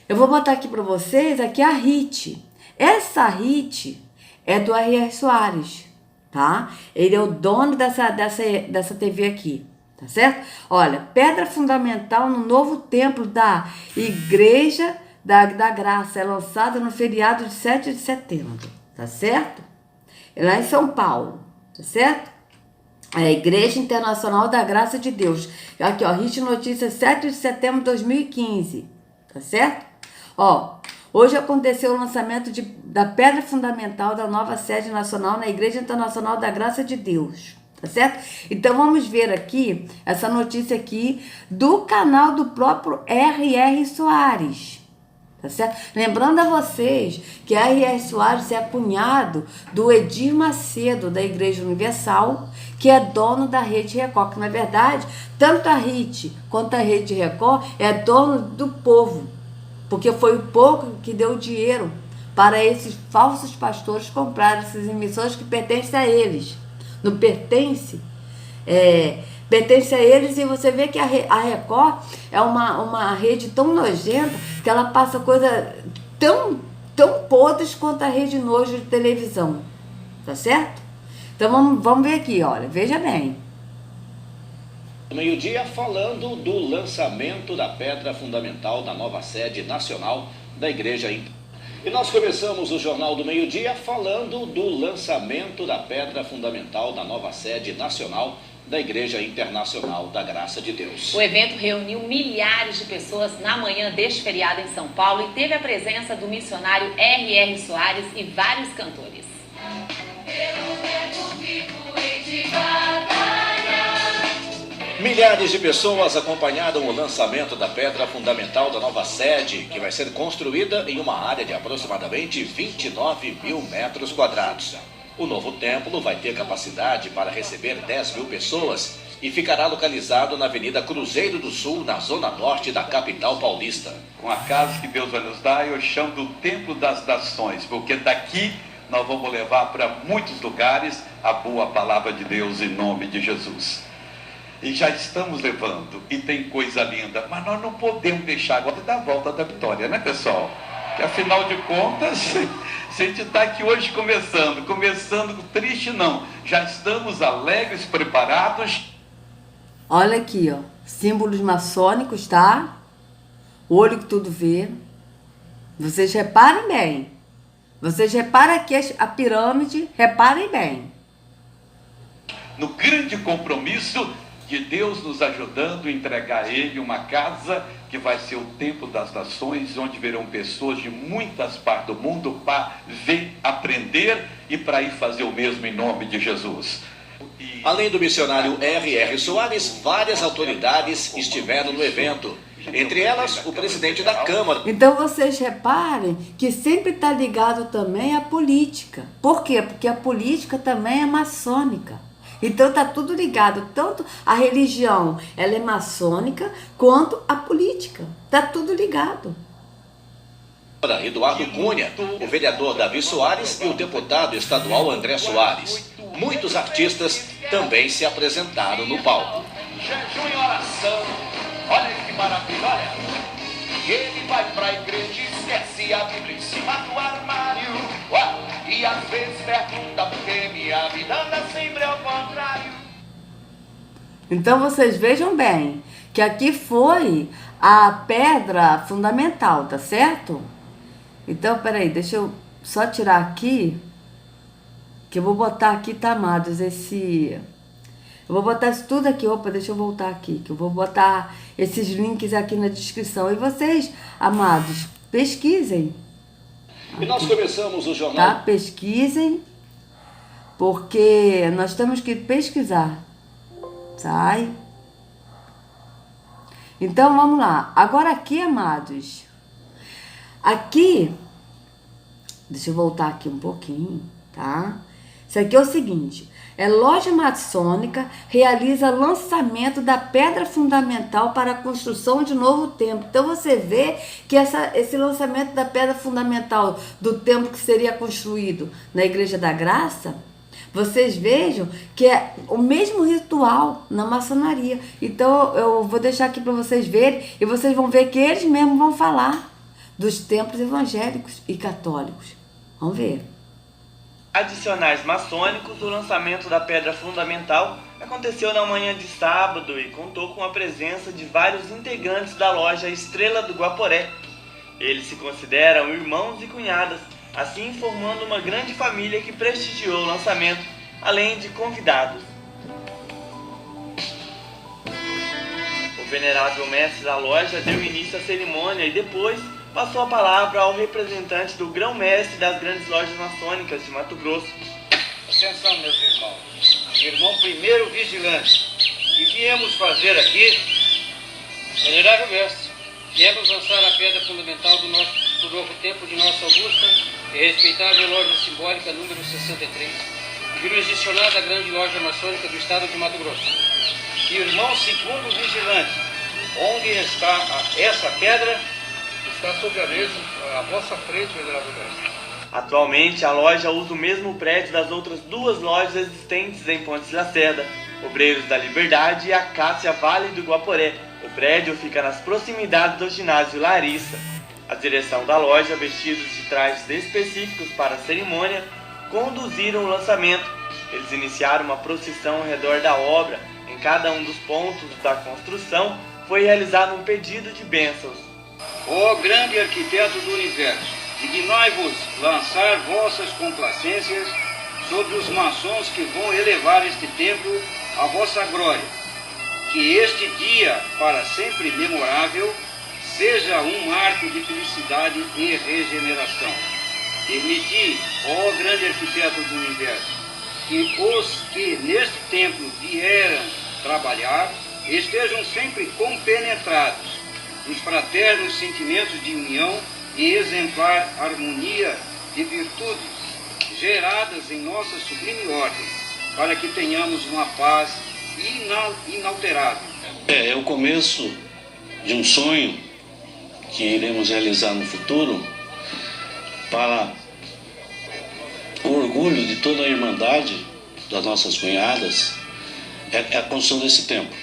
eu vou botar aqui para vocês aqui a RIT. Essa RIT é do R.R. Soares, tá? Ele é o dono dessa TV aqui, tá certo? Olha, pedra fundamental no novo templo da Igreja da Graça, é lançada no feriado de 7 de setembro, tá certo? É lá em São Paulo, tá certo? É a Igreja Internacional da Graça de Deus. Aqui, ó, RIT Notícias, 7 de setembro de 2015, tá certo? Ó, hoje aconteceu o lançamento da pedra fundamental da nova sede nacional na Igreja Internacional da Graça de Deus, tá certo? Então vamos ver aqui, essa notícia aqui do canal do próprio R.R. Soares. Tá certo? Lembrando a vocês que a R.R. Soares é cunhado do Edir Macedo, da Igreja Universal, que é dono da Rede Record, que na verdade, tanto a RIT quanto a Rede Record é dono do povo, porque foi o povo que deu dinheiro para esses falsos pastores comprar essas emissoras que pertencem a eles. Não pertence? Pertence a eles, e você vê que a Record é uma rede tão nojenta que ela passa coisa tão podres quanto a rede nojo de televisão, tá certo? Então vamos ver aqui, olha, veja bem. Meio-dia falando do lançamento da pedra fundamental da nova sede nacional da Igreja E nós começamos o Jornal do Meio-Dia falando do lançamento da pedra fundamental da nova sede nacional da Igreja Internacional da Graça de Deus. O evento reuniu milhares de pessoas na manhã deste feriado em São Paulo e teve a presença do missionário R.R. Soares e vários cantores. Milhares de pessoas acompanharam o lançamento da pedra fundamental da nova sede, que vai ser construída em uma área de aproximadamente 29 mil metros quadrados. O novo templo vai ter capacidade para receber 10 mil pessoas e ficará localizado na Avenida Cruzeiro do Sul, na zona norte da capital paulista. Com a casa que Deus vai nos dar, eu chamo do Templo das Nações, porque daqui nós vamos levar para muitos lugares a boa palavra de Deus em nome de Jesus. E já estamos levando, e tem coisa linda, mas nós não podemos deixar agora de dar a volta da vitória, né, pessoal? Que afinal de contas, se a gente está aqui hoje começando triste não, já estamos alegres, preparados. Olha aqui, ó, símbolos maçônicos, tá? Olho que tudo vê. Vocês reparem bem. Vocês reparam aqui a pirâmide, reparem bem. No grande compromisso de Deus nos ajudando a entregar a Ele uma casa que vai ser o Templo das Nações, onde verão pessoas de muitas partes do mundo para ver, aprender e para ir fazer o mesmo em nome de Jesus. Além do missionário R.R. Soares, várias autoridades estiveram no evento. Entre elas, o presidente da Câmara. Então vocês reparem que sempre está ligado também à política. Por quê? Porque a política também é maçônica. Então está tudo ligado, tanto a religião ela é maçônica, quanto a política. Está tudo ligado. Eduardo Cunha, o vereador Davi Soares e o deputado estadual André Soares. Muitos artistas também se apresentaram no palco. Jejum e oração, olha que maravilha, olha. Ele vai pra igreja e esquece a Bíblia em cima do armário. E às vezes pergunta por que minha vida anda sempre ao contrário. Então vocês vejam bem que aqui foi a pedra fundamental, tá certo? Então, peraí, deixa eu só tirar aqui, que eu vou botar aqui, tá, amados, eu vou botar isso tudo aqui, opa, deixa eu voltar aqui, que eu vou botar esses links aqui na descrição. E vocês, amados, pesquisem. E nós começamos o jornal. Tá? Pesquisem, porque nós temos que pesquisar. Sai. Então, vamos lá. Agora aqui, amados. Aqui, deixa eu voltar aqui um pouquinho, tá? Isso aqui é o seguinte. Loja maçônica realiza lançamento da pedra fundamental para a construção de novo templo. Então você vê que esse lançamento da pedra fundamental do templo que seria construído na Igreja da Graça, vocês vejam que é o mesmo ritual na maçonaria. Então eu vou deixar aqui para vocês verem e vocês vão ver que eles mesmos vão falar dos templos evangélicos e católicos. Vamos ver. Adicionais maçônicos, o lançamento da pedra fundamental aconteceu na manhã de sábado e contou com a presença de vários integrantes da loja Estrela do Guaporé. Eles se consideram irmãos e cunhadas, assim formando uma grande família que prestigiou o lançamento, além de convidados. O venerável mestre da loja deu início à cerimônia e depois passou a palavra ao representante do grão-mestre das grandes lojas maçônicas de Mato Grosso. Atenção, meus irmãos. Irmão primeiro vigilante. O que viemos fazer aqui, venerável mestre, viemos lançar a pedra fundamental do novo templo de nossa augusta e respeitável loja simbólica número 63, jurisdicionada a grande loja maçônica do estado de Mato Grosso. Irmão segundo vigilante, onde está essa pedra? Está sobre a mesa, à vossa frente, venerável mestre. Atualmente, a loja usa o mesmo prédio das outras duas lojas existentes em Pontes Lacerda, Obreiros da Liberdade e a Cássia Vale do Guaporé. O prédio fica nas proximidades do ginásio Larissa. A direção da loja, vestidos de trajes específicos para a cerimônia, conduziram o lançamento. Eles iniciaram uma procissão ao redor da obra. Em cada um dos pontos da construção foi realizado um pedido de bênçãos. Ó grande arquiteto do universo, dignai-vos lançar vossas complacências sobre os maçons que vão elevar este templo a vossa glória. Que este dia, para sempre memorável, seja um marco de felicidade e regeneração. Permiti, ó grande arquiteto do universo, que os que neste templo vieram trabalhar estejam sempre compenetrados dos fraternos sentimentos de união e exemplar harmonia de virtudes geradas em nossa sublime ordem, para que tenhamos uma paz inalterável. É o começo de um sonho que iremos realizar no futuro para o orgulho de toda a irmandade das nossas cunhadas, é a construção desse templo.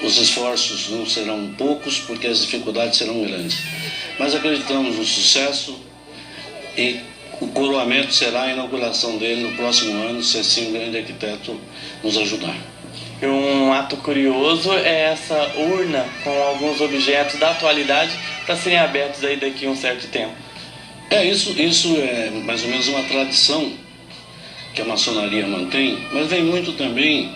Os esforços não serão poucos porque as dificuldades serão grandes, mas acreditamos no sucesso e o coroamento será a inauguração dele no próximo ano, se assim o grande arquiteto nos ajudar. Um ato curioso é essa urna com alguns objetos da atualidade para serem abertos aí daqui a um certo tempo. Isso é mais ou menos uma tradição que a maçonaria mantém, mas vem muito também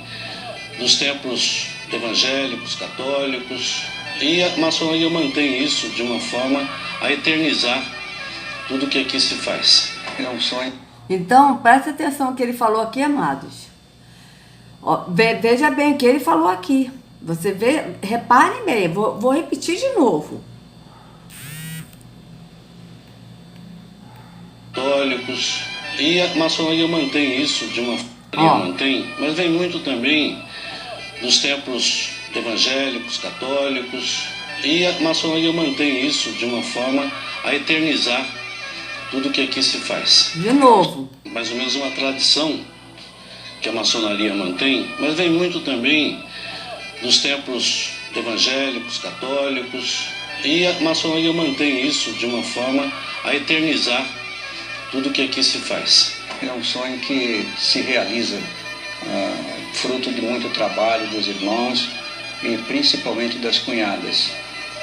dos templos evangélicos, católicos, e a maçonaria mantém isso de uma forma a eternizar tudo que aqui se faz. É um sonho. Então, preste atenção no que ele falou aqui, amados. Ó, veja bem o que ele falou aqui. Você vê, reparem bem, vou repetir de novo. Católicos, e a maçonaria mantém isso de uma forma, mantém, mas vem muito também dos templos evangélicos, católicos, e a maçonaria mantém isso de uma forma a eternizar tudo que aqui se faz. De novo. Mais ou menos uma tradição que a maçonaria mantém, mas vem muito também dos templos evangélicos, católicos, e a maçonaria mantém isso de uma forma a eternizar tudo que aqui se faz. É um sonho que se realiza fruto de muito trabalho dos irmãos e principalmente das cunhadas.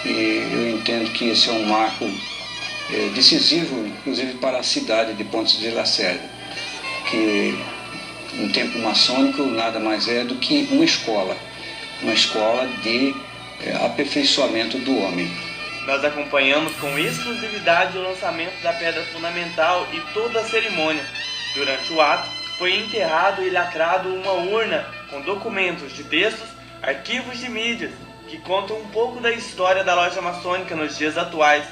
E eu entendo que esse é um marco decisivo, inclusive para a cidade de Pontes de Lacerda, que um templo maçônico nada mais é do que uma escola de aperfeiçoamento do homem. Nós acompanhamos com exclusividade o lançamento da pedra fundamental e toda a cerimônia. Durante o ato, foi enterrado e lacrado uma urna com documentos de textos, arquivos de mídias, que contam um pouco da história da loja maçônica nos dias atuais.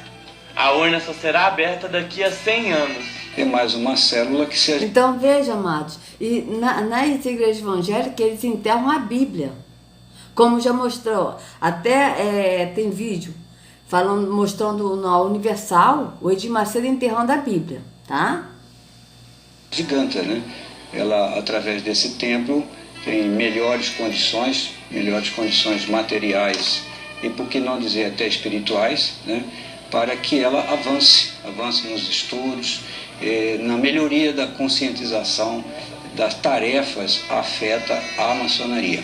A urna só será aberta daqui a 100 anos. É mais uma célula que se... Então veja, amados, e nas igrejas evangélicas eles enterram a Bíblia. Como já mostrou, até tem vídeo mostrando na Universal o Edir Macedo enterrando a Bíblia, tá? Giganta, né? Ela, através desse templo, tem melhores condições materiais e, por que não dizer, até espirituais, né? Para que ela avance nos estudos, na melhoria da conscientização das tarefas afeta à maçonaria.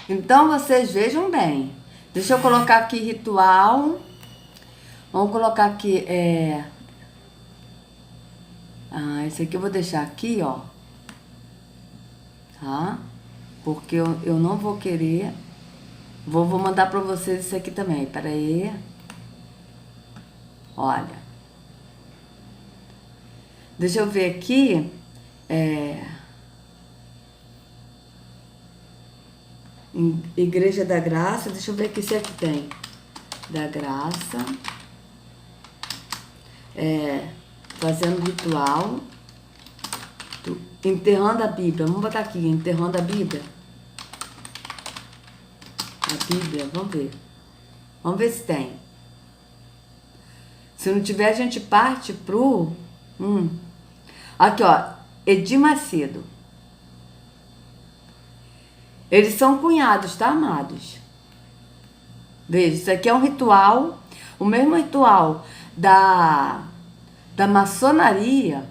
Então vocês vejam bem. Deixa eu colocar aqui ritual. Vamos colocar aqui esse aqui eu vou deixar aqui, ó. Tá? Porque eu não vou querer. Vou mandar para vocês isso aqui também. Pera aí. Olha. Deixa eu ver aqui. Igreja da Graça. Deixa eu ver aqui se aqui tem. Da Graça. Fazendo ritual. Enterrando a Bíblia. Vamos botar aqui. Enterrando a Bíblia. A Bíblia, vamos ver. Vamos ver se tem. Se não tiver, a gente parte pro... Aqui, ó. Edir Macedo. Eles são cunhados, tá, amados? Veja, isso aqui é um ritual. O mesmo ritual da maçonaria.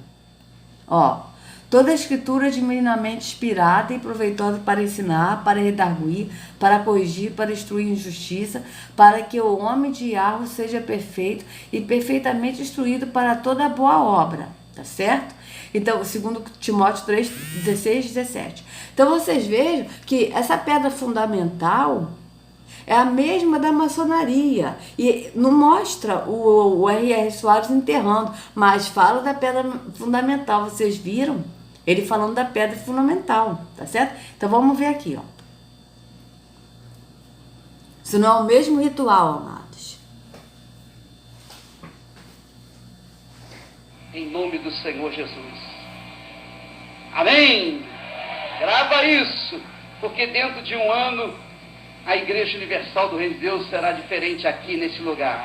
Ó. Toda a escritura divinamente inspirada e proveitosa para ensinar, para redarguir, para corrigir, para instruir em justiça, para que o homem de Yahweh seja perfeito e perfeitamente instruído para toda boa obra. tá certo? Então, segundo Timóteo 3, 16, 17. Então, vocês vejam que essa pedra fundamental é a mesma da maçonaria. E não mostra o R.R. Soares enterrando, mas fala da pedra fundamental. Vocês viram? Ele falando da pedra fundamental, tá certo? Então, vamos ver aqui, ó. Isso não é o mesmo ritual, amados. Em nome do Senhor Jesus. Amém! Grava isso, porque dentro de um ano a Igreja Universal do Reino de Deus será diferente aqui nesse lugar.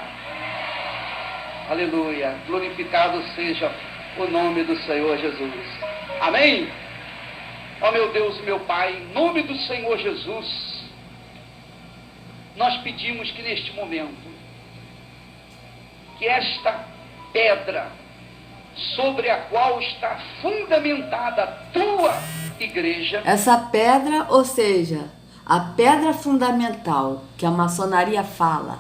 Aleluia! Glorificado seja o nome do Senhor Jesus. Amém? Ó meu Deus e meu Pai, em nome do Senhor Jesus, nós pedimos que neste momento, que esta pedra sobre a qual está fundamentada a tua igreja. Essa pedra, ou seja, a pedra fundamental que a maçonaria fala,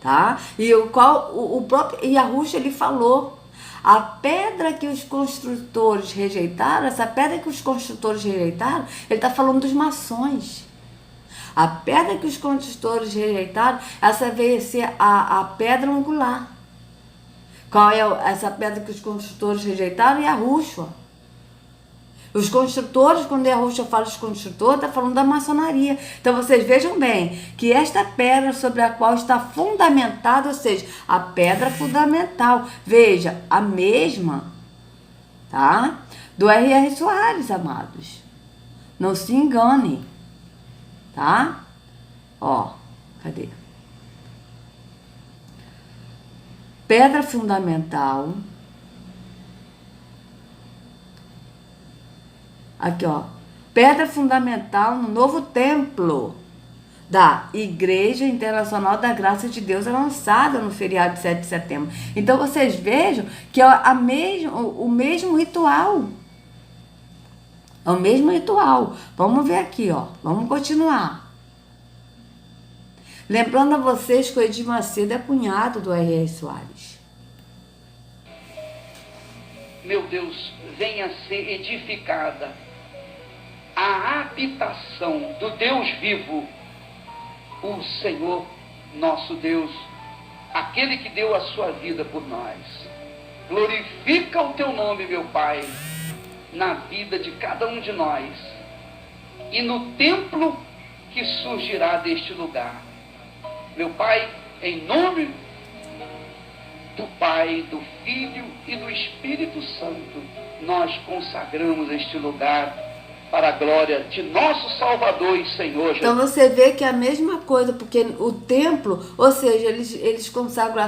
tá? E o próprio Yahushua, ele falou, a pedra que os construtores rejeitaram, essa pedra que os construtores rejeitaram, ele está falando dos maçons. A pedra que os construtores rejeitaram, essa veio ser a pedra angular. Qual é essa pedra que os construtores rejeitaram? Yahushua. Os construtores, quando Yahushua fala dos construtores, está falando da maçonaria. Então vocês vejam bem que esta pedra sobre a qual está fundamentada, ou seja, a pedra fundamental, veja, a mesma, tá? Do R.R. Soares, amados. Não se engane, tá? Ó, cadê? Pedra fundamental. Aqui, ó. Pedra fundamental no novo templo da Igreja Internacional da Graça de Deus, é lançada no feriado de 7 de setembro. Então, vocês vejam que é o mesmo ritual. É o mesmo ritual. Vamos ver aqui, ó. Vamos continuar. Lembrando a vocês que o Edir Macedo é cunhado do R.R. Soares. Meu Deus, venha ser edificada a habitação do Deus vivo, o Senhor nosso Deus, aquele que deu a sua vida por nós. Glorifica o teu nome, meu Pai, na vida de cada um de nós e no templo que surgirá deste lugar. Meu Pai, em nome do Pai, do Filho e do Espírito Santo, nós consagramos este lugar para a glória de nosso Salvador e Senhor Jesus. Então você vê que é a mesma coisa, porque o templo, ou seja, eles consagram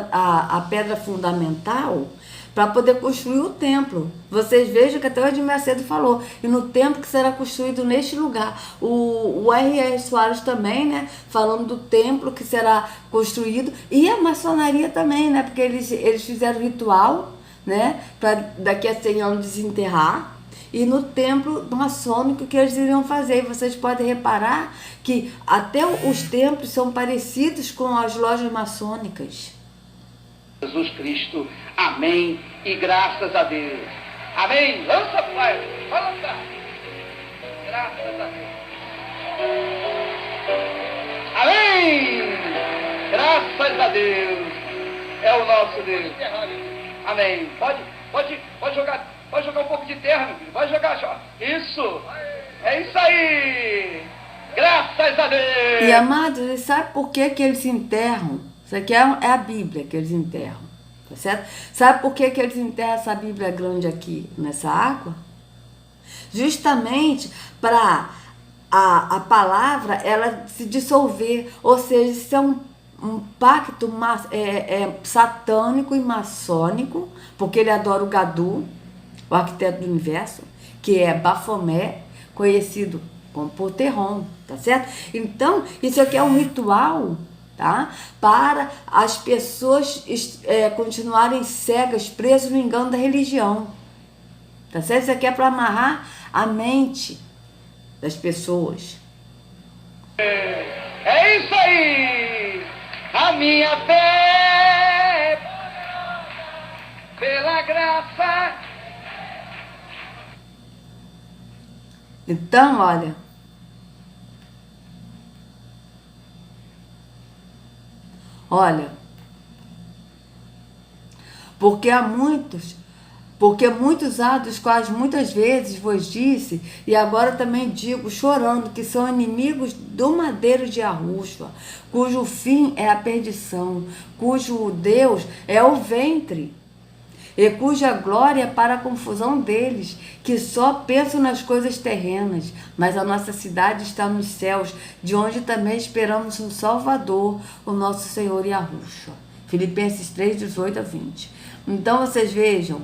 a pedra fundamental para poder construir o templo. Vocês vejam que até o Edir Macedo falou, e no templo que será construído neste lugar. O R.R. Soares também, né, falando do templo que será construído, e a maçonaria também, né, porque eles fizeram ritual, né, para daqui a 100 anos desenterrar, e no templo maçônico que eles iriam fazer. E vocês podem reparar que até os templos são parecidos com as lojas maçônicas. Jesus Cristo, amém, e graças a Deus. Amém, lança pai, vai lançar. Graças a Deus. Amém, graças a Deus, é o nosso Deus. Amém, pode jogar um pouco de terra, meu filho, pode jogar, só. Isso, é isso aí, graças a Deus. E amados, sabe por que eles enterram? Isso aqui é a Bíblia que eles enterram, tá certo? Sabe por que eles enterram essa Bíblia grande aqui, nessa água? Justamente para a palavra ela se dissolver, ou seja, isso é um pacto satânico e maçônico, porque ele adora o Gadu, o arquiteto do universo, que é Bafomé, conhecido como Poterron, tá certo? Então, isso aqui é um ritual, tá? Para as pessoas continuarem cegas, presas no engano da religião. Tá certo? Isso aqui é para amarrar a mente das pessoas. É isso aí! A minha fé pela graça. Então, olha, porque muitos há dos quais muitas vezes vos disse, e agora também digo, chorando, que são inimigos do madeiro de arrufa, cujo fim é a perdição, cujo Deus é o ventre, e cuja glória é para a confusão deles, que só pensam nas coisas terrenas, mas a nossa cidade está nos céus, de onde também esperamos um Salvador, o nosso Senhor Yahushua. Filipenses 3, 18 a 20. Então vocês vejam,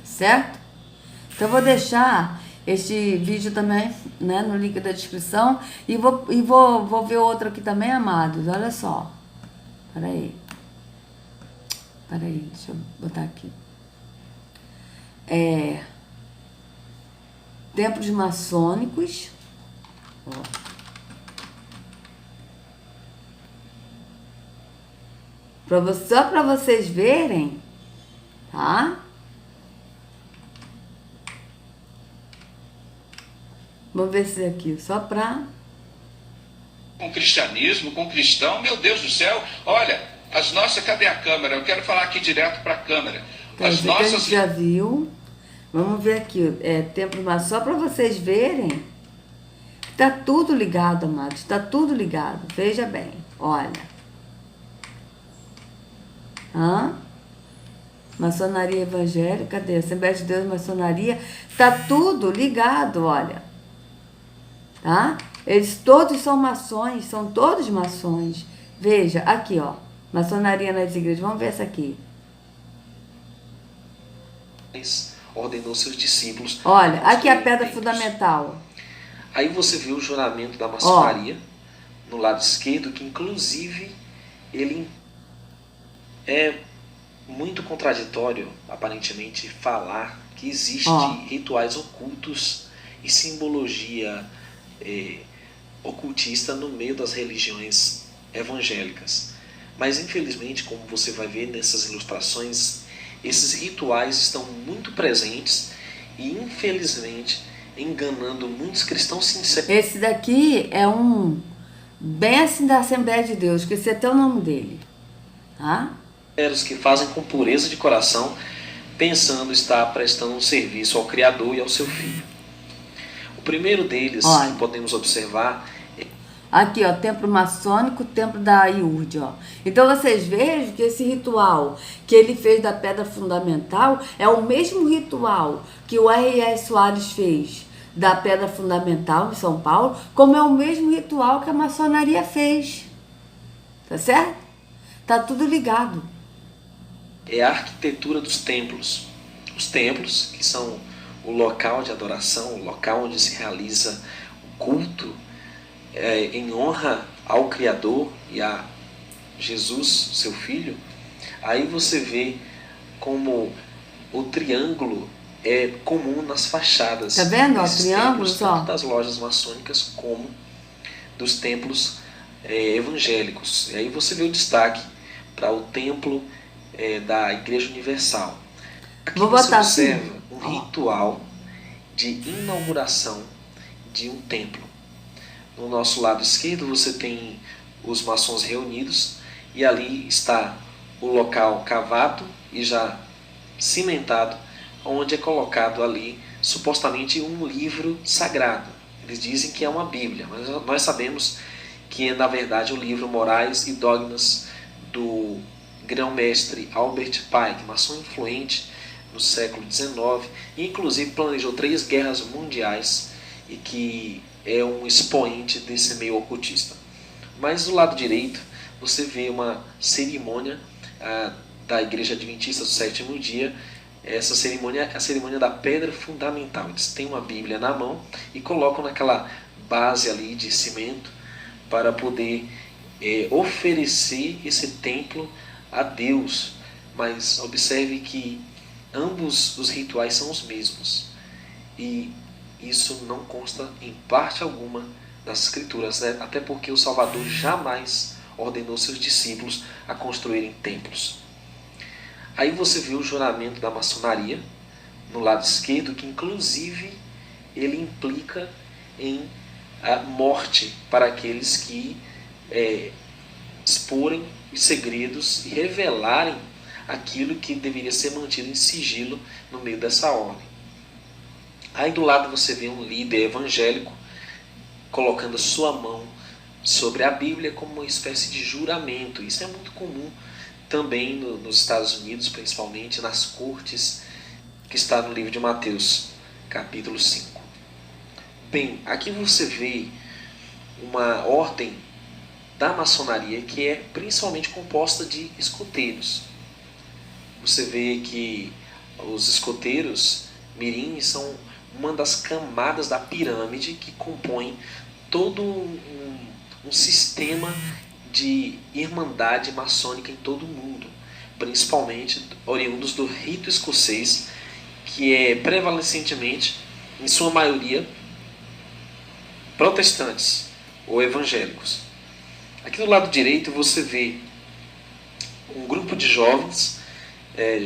certo? Então eu vou deixar este vídeo também, né, no link da descrição, e vou ver outro aqui também, amados. Olha só. Peraí, deixa eu botar aqui. Templos maçônicos. Ó. Só para vocês verem, tá? Vamos ver esse aqui, só para... Com cristianismo, com cristão, meu Deus do céu. Olha, as nossas... Cadê a câmera? Eu quero falar aqui direto para a câmera. As nossas... A gente já viu. Vamos ver aqui, templo maçônico, só para vocês verem. Tá tudo ligado, amados, tá tudo ligado. Veja bem, olha. Maçonaria evangélica, cadê? Assembleia de Deus, maçonaria, tá tudo ligado, olha. Tá? Eles todos são maçons, são todos maçons. Veja, aqui, ó. Maçonaria nas igrejas. Vamos ver essa aqui. Ordenou seus discípulos. Olha, aqui é a pedra fundamental. Aí você vê o juramento da maçonaria no lado esquerdo, que inclusive ele é muito contraditório, aparentemente, falar que existem rituais ocultos e simbologia ocultista no meio das religiões evangélicas. Mas infelizmente, como você vai ver nessas ilustrações, esses rituais estão muito presentes e infelizmente enganando muitos cristãos sinceros. Esse daqui é um bem assim da Assembleia de Deus, que esse é até o nome dele, tá? Que fazem com pureza de coração, pensando estar prestando um serviço ao Criador e ao seu Filho. O primeiro deles que podemos observar aqui, ó, templo maçônico, templo da Iurde, ó. Então vocês vejam que esse ritual que ele fez da pedra fundamental é o mesmo ritual que o R.R. Soares fez da pedra fundamental em São Paulo, como é o mesmo ritual que a maçonaria fez. Tá certo? Tá tudo ligado. É a arquitetura dos templos. Os templos, que são o local de adoração, o local onde se realiza o culto em honra ao Criador e a Jesus, seu Filho. Aí você vê como o triângulo é comum nas fachadas. Tá vendo? Ó, triângulos, tanto das lojas maçônicas como dos templos evangélicos. E aí você vê o destaque para o templo da Igreja Universal. Aqui você observa um ritual de inauguração de um templo. No nosso lado esquerdo você tem os maçons reunidos e ali está o local cavado e já cimentado, onde é colocado ali supostamente um livro sagrado. Eles dizem que é uma Bíblia, mas nós sabemos que é na verdade o livro Morais e Dogmas do grão-mestre Albert Pike, maçom influente no século XIX, e inclusive planejou 3 guerras mundiais e que é um expoente desse meio ocultista. Mas do lado direito você vê uma cerimônia da Igreja Adventista do Sétimo Dia. Essa cerimônia é a cerimônia da pedra fundamental. Eles têm uma Bíblia na mão e colocam naquela base ali de cimento para poder oferecer esse templo a Deus. Mas observe que ambos os rituais são os mesmos. E isso não consta em parte alguma das Escrituras, né? Até porque o Salvador jamais ordenou seus discípulos a construírem templos. Aí você vê o juramento da maçonaria no lado esquerdo, que inclusive ele implica em a morte para aqueles que exporem os segredos e revelarem aquilo que deveria ser mantido em sigilo no meio dessa ordem. Aí do lado você vê um líder evangélico colocando sua mão sobre a Bíblia como uma espécie de juramento. Isso é muito comum também nos Estados Unidos, principalmente nas cortes, que está no livro de Mateus, capítulo 5. Bem, aqui você vê uma ordem da maçonaria que é principalmente composta de escoteiros. Você vê que os escoteiros mirins são uma das camadas da pirâmide que compõe todo um sistema de irmandade maçônica em todo o mundo, principalmente oriundos do rito escocês, que é prevalentemente, em sua maioria, protestantes ou evangélicos. Aqui do lado direito você vê um grupo de jovens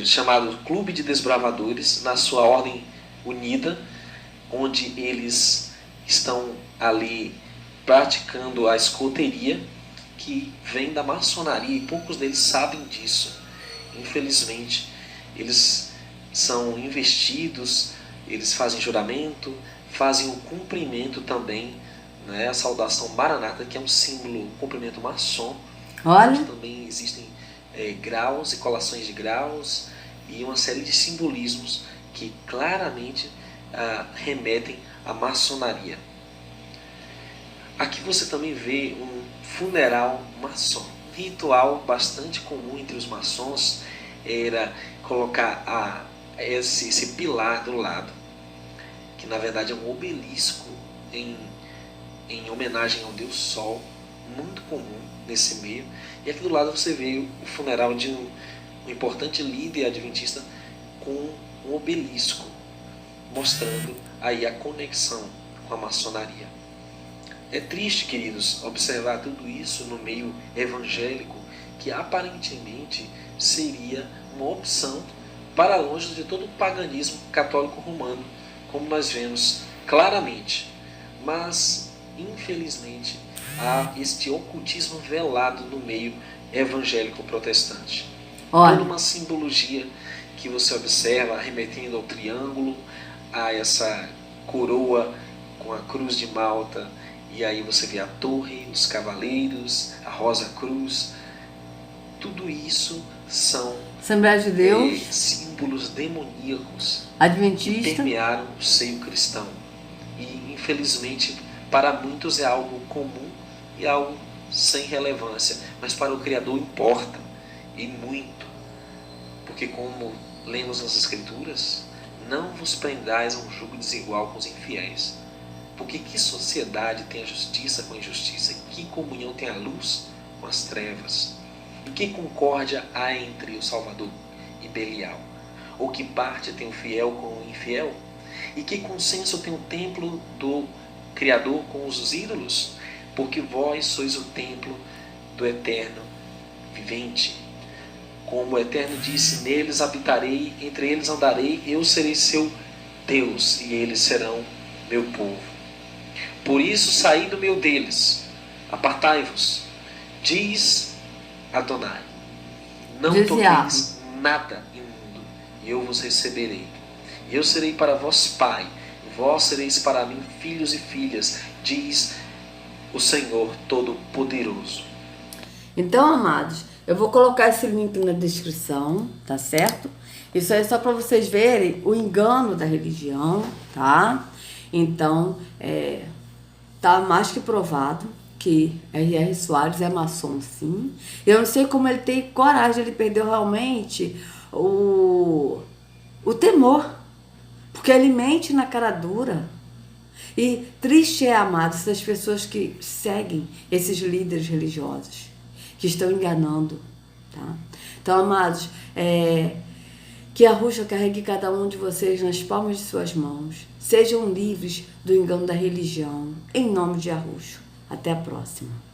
chamado Clube de Desbravadores, na sua ordem unida, onde eles estão ali praticando a escoteria, que vem da maçonaria, e poucos deles sabem disso. Infelizmente, eles são investidos, eles fazem juramento, fazem o cumprimento também, né, a saudação Maranata, que é um símbolo, um cumprimento maçom. Olha. Também existem graus e colações de graus e uma série de simbolismos que claramente remetem à maçonaria. Aqui você também vê um funeral maçom. Um ritual bastante comum entre os maçons era colocar esse pilar do lado, que na verdade é um obelisco em homenagem ao Deus Sol, muito comum nesse meio. E aqui do lado você vê o funeral de um importante líder adventista com um obelisco, mostrando aí a conexão com a maçonaria. É triste, queridos, observar tudo isso no meio evangélico, que aparentemente seria uma opção para longe de todo o paganismo católico romano, como nós vemos claramente. Mas, infelizmente, há este ocultismo velado no meio evangélico protestante. Olha. Toda uma simbologia que você observa remetendo ao triângulo, a essa coroa com a cruz de Malta, e aí você vê a torre, os cavaleiros, a rosa cruz. Tudo isso são Assembleia de Deus, símbolos demoníacos adventista, que permearam o seio cristão. E infelizmente para muitos é algo comum e algo sem relevância, mas para o Criador importa, e muito. Porque como lemos nas Escrituras, não vos prendais a um jugo desigual com os infiéis. Porque que sociedade tem a justiça com a injustiça? Que comunhão tem a luz com as trevas? E que concórdia há entre o Salvador e Belial? Ou que parte tem o fiel com o infiel? E que consenso tem o templo do Criador com os ídolos? Porque vós sois o templo do Eterno vivente. Como o Eterno disse, neles habitarei, entre eles andarei, eu serei seu Deus, e eles serão meu povo. Por isso saí do meio deles, apartai-vos, diz Adonai, não toqueis nada imundo, e eu vos receberei. E eu serei para vós pai, e vós sereis para mim filhos e filhas, diz o Senhor Todo-Poderoso. Então, amados, eu vou colocar esse link na descrição, tá certo? Isso aí é só para vocês verem o engano da religião, tá? Então, tá mais que provado que R.R. Soares é maçom, sim. Eu não sei como ele tem coragem, ele perdeu realmente o temor, porque ele mente na cara dura. E triste é, amados, essas pessoas que seguem esses líderes religiosos, que estão enganando, tá? Então, amados, Que Yahushua carregue cada um de vocês nas palmas de suas mãos. Sejam livres do engano da religião. Em nome de Yahushua. Até a próxima.